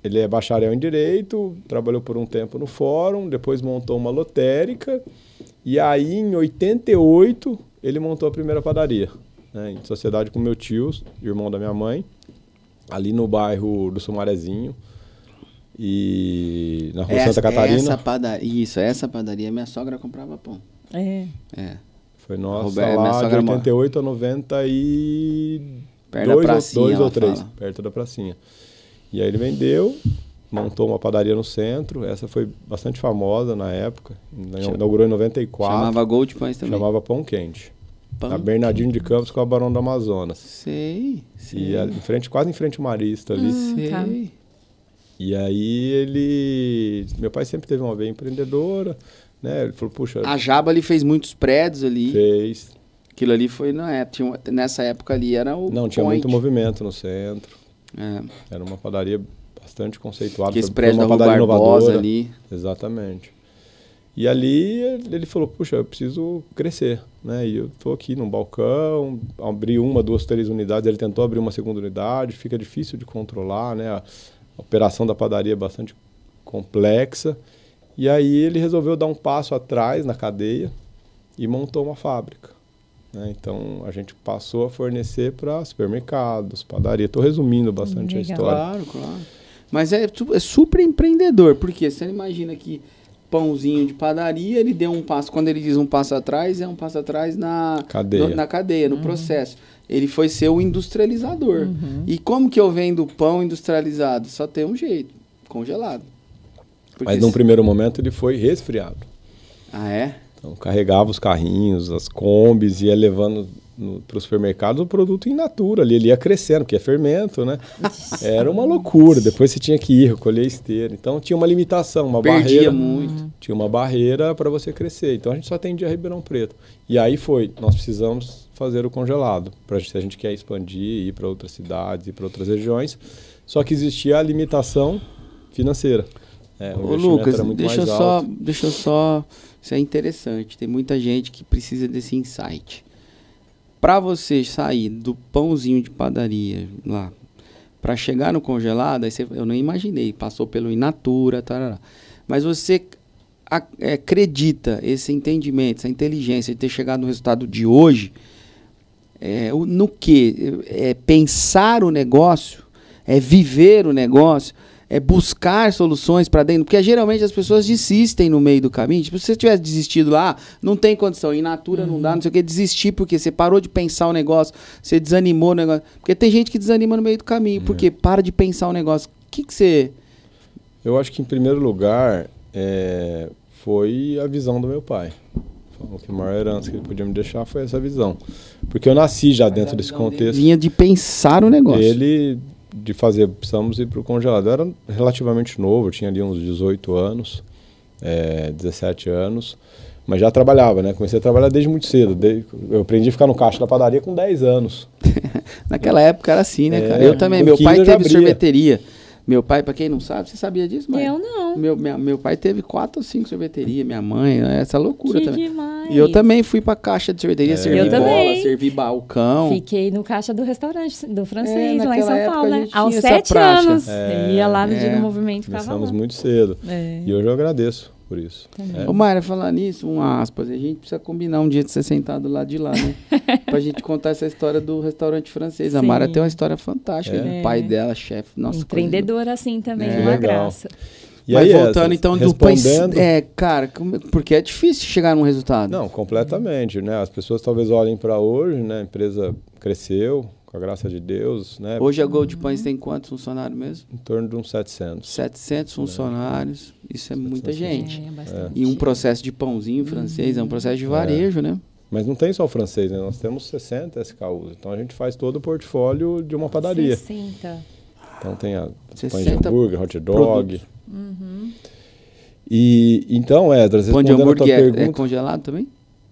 ele é bacharel em Direito, trabalhou por um tempo no Fórum, depois montou uma lotérica, e aí em 88 ele montou a primeira padaria, né, em sociedade com meu tio, irmão da minha mãe, ali no bairro do Sumarezinho, e na rua Santa Catarina. Essa padaria, minha sogra comprava pão. Foi nossa, lá de 88 a 92 ou 3, perto da pracinha. E aí ele vendeu, montou uma padaria no centro, essa foi bastante famosa na época, inaugurou em 94. Chamava Gold Pães também. Chamava Pão Quente. A Bernardino de Campos com a Barão do Amazonas. Sei. E quase em frente ao Marista ali. Tá. E aí meu pai sempre teve uma veia empreendedora, né? Ele falou, puxa... A Jaba ali fez muitos prédios ali. Fez. Aquilo ali foi nessa época ali era o Não, tinha muito movimento no centro. Era uma padaria bastante conceituada. Que esse prédio da Rua Barbosa ali. Exatamente. E ali ele falou, puxa, eu preciso crescer, né? E eu estou aqui num balcão, abri 1, 2, 3 unidades, ele tentou abrir uma segunda unidade, fica difícil de controlar, né? A operação da padaria é bastante complexa. E aí ele resolveu dar um passo atrás na cadeia e montou uma fábrica, né? Então a gente passou a fornecer para supermercados, padaria. Estou resumindo bastante a história. Claro. Mas é super empreendedor, porque você imagina que pãozinho de padaria, ele deu um passo, quando ele diz um passo atrás, é um passo atrás na cadeia, no processo. Ele foi ser o industrializador. E como que eu vendo pão industrializado? Só tem um jeito, congelado. Mas num primeiro momento ele foi resfriado. Ah, é? Então carregava os carrinhos, as combis, ia levando para o supermercado o produto in natura ali, ele ia crescendo, porque é fermento, né? Era uma loucura, depois você tinha que ir recolher esteira, então tinha uma limitação, uma barreira. Muito. Tinha uma barreira para você crescer, então a gente só atendia Ribeirão Preto. E aí nós precisamos fazer o congelado, se a gente quer expandir, ir para outras cidades, ir para outras regiões, só que existia a limitação financeira. Ô Lucas, deixa eu só, isso é interessante, tem muita gente que precisa desse insight. Para você sair do pãozinho de padaria lá, para chegar no congelado, eu não imaginei, passou pelo in natura, tarará. Mas você acredita esse entendimento, essa inteligência de ter chegado no resultado de hoje, no que? É pensar o negócio, é viver o negócio, é buscar soluções para dentro, porque geralmente as pessoas desistem no meio do caminho. Tipo, se você tivesse desistido lá, não tem condição, in natura não dá, não sei o que, desistir porque você parou de pensar o negócio, você desanimou o negócio. Porque tem gente que desanima no meio do caminho, porque para de pensar o negócio. O que você... Eu acho que em primeiro lugar foi a visão do meu pai. O que a maior herança que ele podia me deixar foi essa visão. Porque eu nasci já dentro desse contexto. Vinha de pensar o negócio. Precisamos ir para o congelado. Eu era relativamente novo, eu tinha ali uns 18 anos, 17 anos, mas já trabalhava, né? Comecei a trabalhar desde muito cedo. Eu aprendi a ficar no caixa da padaria com 10 anos. Naquela época era assim, né, cara? Eu também. Meu pai teve sorveteria. Meu pai, pra quem não sabe, você sabia disso, mãe? Eu não. Meu pai teve 4 ou 5 sorveterias, minha mãe, essa loucura que também. Demais. E eu também fui pra caixa de sorveteria, servi bola, servi balcão. Fiquei no caixa do restaurante do francês, lá em naquela São Paulo, né? Aos essa 7 prática. anos. Ia lá no dia do movimento, ficava Começamos lá. muito cedo. E hoje eu agradeço por isso. Ô, Mayra, falar nisso, aspas, a gente precisa combinar um dia de ser sentado lá de lá, né? Pra gente contar essa história do restaurante francês. Sim. A Mayra tem uma história fantástica. O pai dela, chefe, nossa. Empreendedora assim também, uma graça. E aí, voltando então do pães, cara, porque é difícil chegar num resultado. Não, completamente, né? As pessoas talvez olhem para hoje, né? A empresa cresceu, com a graça de Deus, né? Hoje a Gold Pães tem quantos funcionários mesmo? Em torno de uns 700. 700 funcionários, isso é muita gente. Bastante. E um processo de pãozinho francês, é um processo de varejo, né? Mas não tem só o francês, né? Nós temos 60 SKUs, então a gente faz todo o portfólio de uma padaria. 60. Então tem a pão de hambúrguer, hot dog. E então, pão de hambúrguer é congelado também?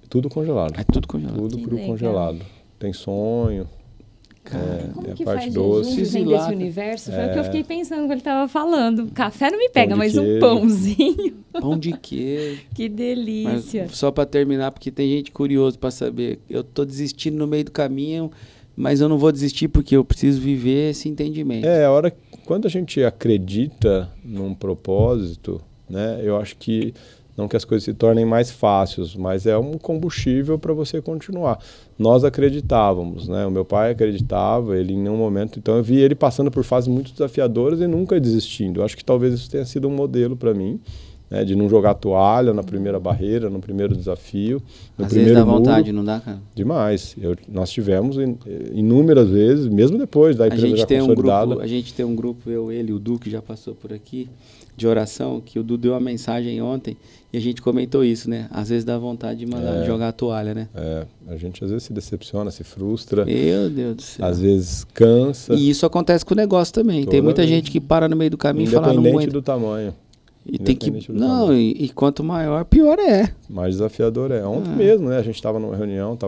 Tudo congelado. É tudo congelado. Tudo cru congelado. Tem sonho. Como tem que a parte faz doce. vem desse universo? Foi o que eu fiquei pensando quando ele estava falando. Café não me pega, mas um pãozinho. Pão de queijo. Que delícia. Mas, só para terminar, porque tem gente curiosa para saber. Eu tô desistindo no meio do caminho, mas eu não vou desistir porque eu preciso viver esse entendimento. Quando a gente acredita num propósito, né? Eu acho que não que as coisas se tornem mais fáceis, mas é um combustível para você continuar. Nós acreditávamos, né? O meu pai acreditava, ele em nenhum momento... Então eu vi ele passando por fases muito desafiadoras e nunca desistindo. Eu acho que talvez isso tenha sido um modelo para mim, né? De não jogar toalha na primeira barreira, no primeiro desafio. No Às vezes dá vontade, não dá, cara? Demais. Nós tivemos inúmeras vezes, mesmo depois da empresa já consolidada. A gente tem um grupo, ele, o Du, que já passou por aqui, de oração, que o Du deu uma mensagem ontem e a gente comentou isso, né? Às vezes dá vontade de mandar jogar a toalha, né? A gente às vezes se decepciona, se frustra. Meu Deus do céu. Às vezes cansa. E isso acontece com o negócio também. Tem muita gente que para no meio do caminho e fala, não aguento. Independente do tamanho. E tem que... Não, e quanto maior, pior é. Mais desafiador é. Ontem mesmo, né? A gente estava numa reunião,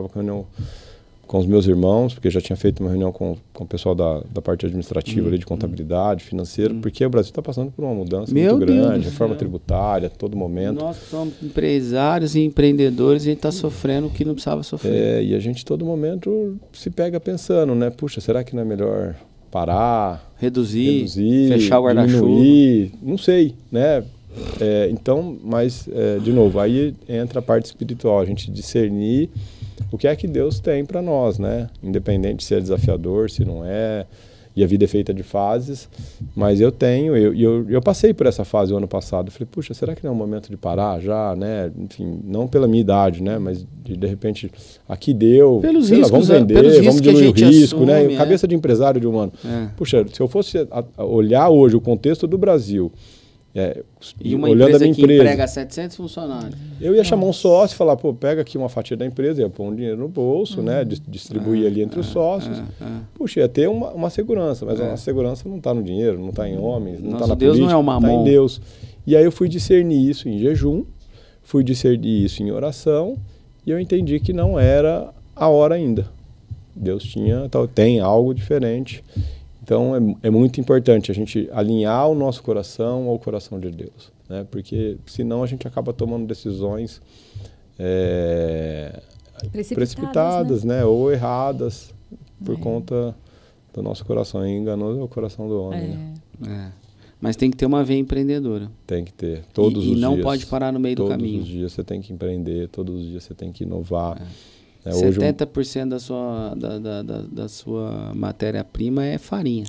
com os meus irmãos, porque já tinha feito uma reunião com o pessoal da parte administrativa, ali, de contabilidade, financeira, porque o Brasil está passando por uma mudança muito grande, reforma tributária, a todo momento. Nós somos empresários e empreendedores e a gente está sofrendo o que não precisava sofrer. E a gente, todo momento, se pega pensando, né? Puxa, será que não é melhor parar, reduzir fechar o guarda-chuva? Não sei, né? Então, mas, de novo, aí entra a parte espiritual, a gente discernir o que é que Deus tem para nós, né? Independente se é desafiador, se não é. E a vida é feita de fases, mas eu passei por essa fase o ano passado. Eu falei, puxa, será que não é o momento de parar já, né? Enfim, não pela minha idade, né? Mas de repente, aqui deu, pelos sei lá, riscos, vamos vender, pelos vamos riscos que a diluir o gente risco, né? assume, Cabeça de empresário de um ano. É. Puxa, se eu fosse olhar hoje o contexto do Brasil, E uma olhando empresa a minha que empresa, emprega 700 funcionários. eu ia chamar um sócio e falar, pô, pega aqui uma fatia da empresa, ia pôr um dinheiro no bolso, né? Distribuir ali entre os sócios. Puxa, ia ter uma segurança, mas a segurança não está no dinheiro, não está em homens, não está na Deus política, não é o mamon. está em Deus. E aí eu fui discernir isso em jejum, fui discernir isso em oração, e eu entendi que não era a hora ainda. Deus tem algo diferente. Então é muito importante a gente alinhar o nosso coração ao coração de Deus, né? Porque senão a gente acaba tomando decisões precipitadas, né? Ou erradas por conta do nosso coração. E enganoso é o coração do homem. Né? Mas tem que ter uma veia empreendedora. Tem que ter, todos os dias. E não pode parar no meio do caminho. Todos os dias você tem que empreender, todos os dias você tem que inovar. 70% da sua matéria-prima é farinha.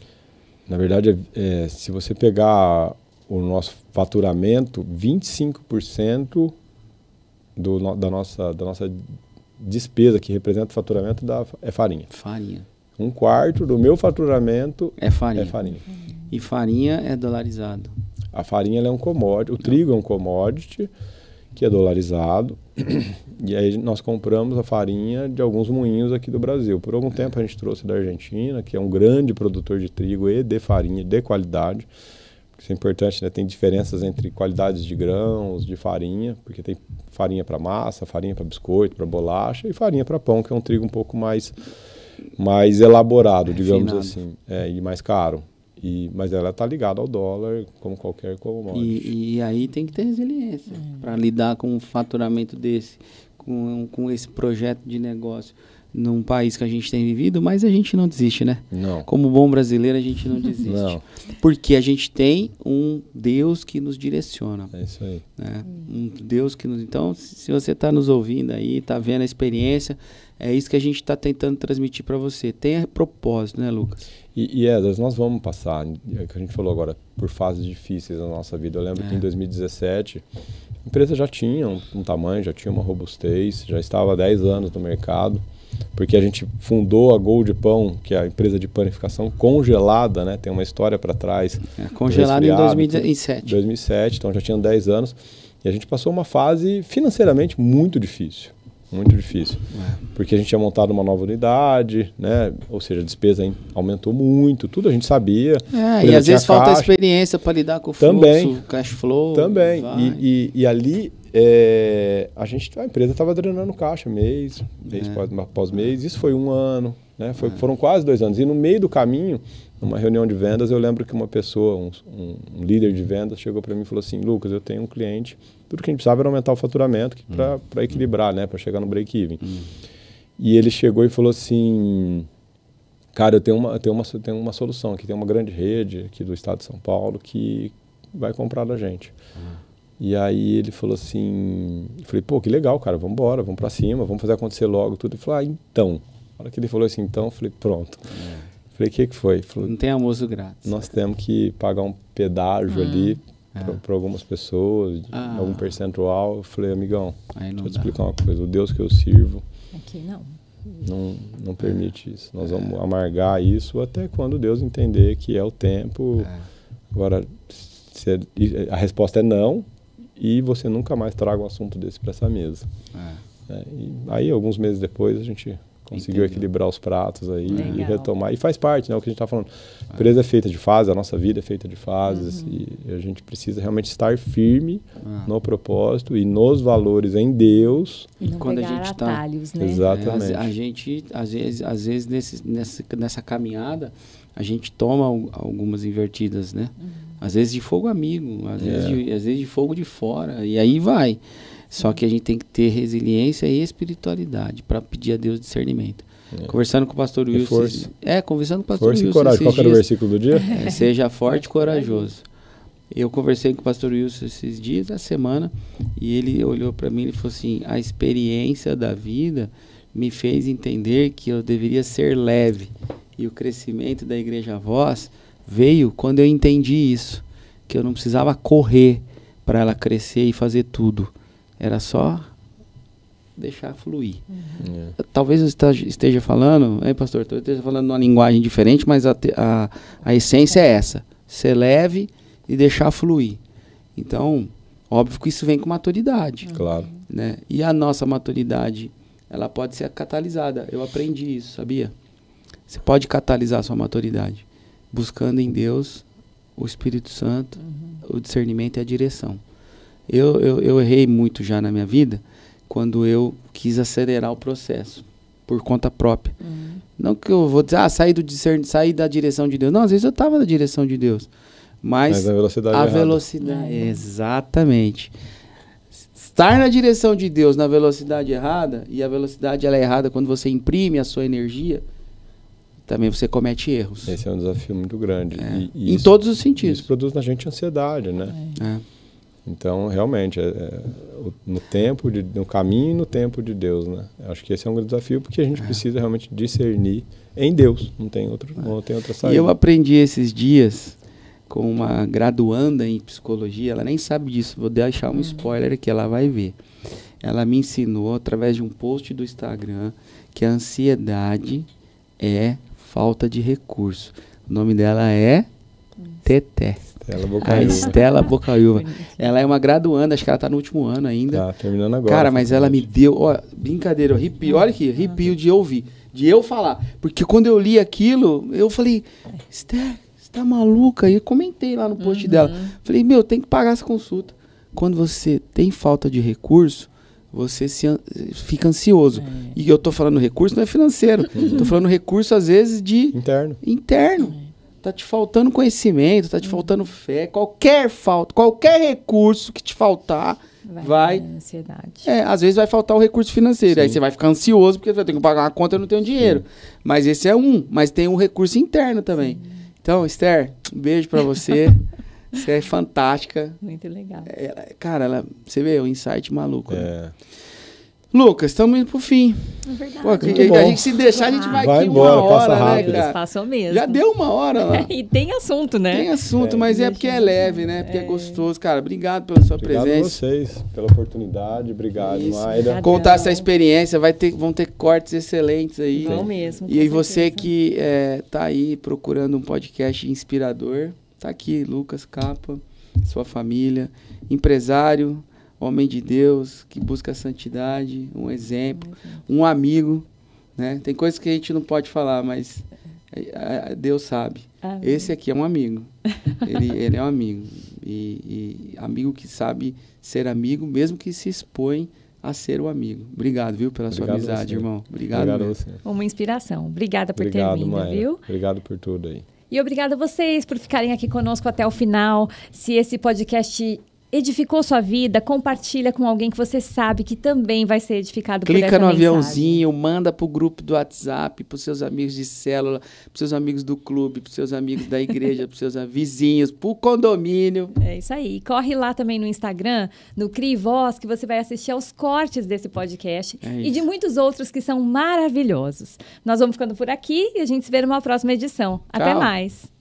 Na verdade, se você pegar o nosso faturamento, 25% da nossa despesa, que representa o faturamento, é farinha. Farinha. 1/4 do meu faturamento é farinha. E farinha é dolarizado. A farinha ela é um commodity, o trigo é um commodity que é dolarizado. E aí nós compramos a farinha de alguns moinhos aqui do Brasil. Por algum tempo a gente trouxe da Argentina, que é um grande produtor de trigo e de farinha de qualidade. Isso é importante, né? Tem diferenças entre qualidades de grãos, de farinha, porque tem farinha para massa, farinha para biscoito, para bolacha, e farinha para pão, que é um trigo um pouco mais elaborado, digamos assim, e mais caro. Mas ela está ligada ao dólar, como qualquer commodity. E aí tem que ter resiliência para lidar com um faturamento desse, com esse projeto de negócio num país que a gente tem vivido, mas a gente não desiste, né? Não. Como bom brasileiro, a gente não desiste. Não. Porque a gente tem um Deus que nos direciona. É isso aí. Né? Um Deus que nos... Então, se você está nos ouvindo aí, está vendo a experiência, é isso que a gente está tentando transmitir para você. Tenha propósito, né, Lucas? E nós vamos passar, é que a gente falou agora, por fases difíceis na nossa vida. Eu lembro que em 2017, a empresa já tinha um tamanho, já tinha uma robustez, já estava há 10 anos no mercado, porque a gente fundou a Gold Pão, que é a empresa de panificação congelada, né? Tem uma história para trás. Congelada em 2007. 2007, então já tinha 10 anos. E a gente passou uma fase financeiramente muito difícil. Muito difícil. Porque a gente tinha montado uma nova unidade, né? Ou seja, a despesa aumentou muito, tudo a gente sabia. E às vezes falta experiência para lidar com o fluxo, cash flow. Também. E ali a empresa estava drenando caixa mês após mês. Isso foi um ano, né? Foram quase 2 anos. E no meio do caminho, numa reunião de vendas, eu lembro que uma pessoa, um líder de vendas, chegou para mim e falou assim: Lucas, eu tenho um cliente, tudo que a gente precisava era aumentar o faturamento para equilibrar, né? Para chegar no break-even. E ele chegou e falou assim: cara, eu tenho uma solução aqui, tem uma grande rede aqui do estado de São Paulo que vai comprar da gente. E aí ele falou assim, eu falei, pô, que legal, cara, vamos embora, vamos para cima, vamos fazer acontecer logo tudo. Ele falou, então. Na hora que ele falou assim, então, eu falei, pronto. Falei, o que foi? Falou, não tem almoço grátis. Nós temos que pagar um pedágio ali para algumas pessoas, algum percentual. Eu falei, amigão, deixa eu te explicar uma coisa. O Deus que eu sirvo aqui não permite isso. Nós vamos amargar isso até quando Deus entender que é o tempo. Agora, a resposta é não, e você nunca mais traga um assunto desse para essa mesa. E aí, alguns meses depois, a gente conseguiu equilibrar os pratos aí e retomar. E faz parte, né? O que a gente está falando. A empresa é feita de fases, a nossa vida é feita de fases. E a gente precisa realmente estar firme no propósito e nos valores em Deus. E não quando pegar a gente atalhos, né? Exatamente. A gente, às vezes nessa caminhada, a gente toma algumas invertidas, né? Às vezes de fogo amigo, às vezes de fogo de fora. E aí vai. Só que a gente tem que ter resiliência e espiritualidade para pedir a Deus discernimento. Conversando com o pastor Wilson. Conversando com o pastor Wilson. Força e coragem. Qual era o versículo do dia? Seja forte e corajoso. Eu conversei com o pastor Wilson esses dias, essa semana, e ele olhou para mim e falou assim: a experiência da vida me fez entender que eu deveria ser leve E o crescimento da Igreja Voz veio quando eu entendi isso, que eu não precisava correr para ela crescer e fazer tudo. Era só deixar fluir. Talvez eu esteja falando, pastor, eu esteja falando numa linguagem diferente, mas a essência é essa. Ser leve e deixar fluir. Então, óbvio que isso vem com maturidade. Claro. Né? E a nossa maturidade, ela pode ser catalisada. Eu aprendi isso, sabia? Você pode catalisar a sua maturidade buscando em Deus o Espírito Santo, o discernimento e a direção. Eu errei muito já na minha vida quando eu quis acelerar o processo por conta própria. Não que eu vou dizer, sair da direção de Deus. Não, às vezes eu estava na direção de Deus. Mas a velocidade exatamente. Estar na direção de Deus na velocidade errada, e a velocidade ela é errada quando você imprime a sua energia, também você comete erros. Esse é um desafio muito grande. E em todos os sentidos. Isso produz na gente ansiedade, né? Então, realmente, no caminho e no tempo de Deus, né? Acho que esse é um grande desafio, porque a gente precisa realmente discernir em Deus. Não tem outra saída. E eu aprendi esses dias com uma graduanda em psicologia, ela nem sabe disso, vou deixar um spoiler aqui, ela vai ver. Ela me ensinou, através de um post do Instagram, que a ansiedade é falta de recurso. O nome dela é Teté. A Estela Bocaiúva. Ela é uma graduanda, acho que ela está no último ano ainda. Tá terminando agora. Cara, mas ela me deu, brincadeira, eu arrepio, olha aqui, arrepio de ouvir, de eu falar. Porque quando eu li aquilo, eu falei, Esther, você tá maluca? E eu comentei lá no post dela. Falei, tem que pagar essa consulta. Quando você tem falta de recurso, você fica ansioso. E eu tô falando recurso, não é financeiro. Tô falando recurso, às vezes, de... Interno. Tá te faltando conhecimento, tá te faltando fé. Qualquer recurso que te faltar, vai... ansiedade. Às vezes vai faltar o recurso financeiro. Sim. Aí você vai ficar ansioso, porque você vai ter que pagar uma conta e eu não tenho dinheiro. Sim. Mas esse é mas tem um recurso interno também. Sim. Então, Esther, um beijo pra você. Você é fantástica. Muito legal. Cara, você vê, um insight maluco. Né? Lucas, estamos indo pro fim. É verdade. Pô, a gente se deixar, a gente vai aqui embora, uma hora, passa né, cara? Passou mesmo. Já deu uma hora lá. E tem assunto, né? Tem assunto, mas é porque é leve, né? Porque é gostoso. Cara, obrigado pela sua presença. Obrigado a vocês pela oportunidade. Obrigado, Mayra. Contar essa experiência. Vão ter cortes excelentes aí. Vão mesmo. E você que tá aí procurando um podcast inspirador, tá aqui, Lucas Capa, sua família, empresário, homem de Deus, que busca a santidade, um exemplo, um amigo, né? Tem coisas que a gente não pode falar, mas Deus sabe. Esse aqui é um amigo. Ele é um amigo. E amigo que sabe ser amigo, mesmo que se expõe a ser o amigo. Obrigado, viu, pela sua amizade, irmão. Obrigado mesmo. Você. Uma inspiração. Obrigada por ter vindo, Mayra. Viu? Obrigado por tudo aí. E obrigada a vocês por ficarem aqui conosco até o final. Se esse podcast edificou sua vida, compartilha com alguém que você sabe que também vai ser edificado por essa mensagem. Clica no aviãozinho, manda pro grupo do WhatsApp, pros seus amigos de célula, pros seus amigos do clube, pros seus amigos da igreja, pros seus vizinhos, pro condomínio. É isso aí. Corre lá também no Instagram, no Crie Voz, que você vai assistir aos cortes desse podcast e de muitos outros que são maravilhosos. Nós vamos ficando por aqui e a gente se vê numa próxima edição. Até mais.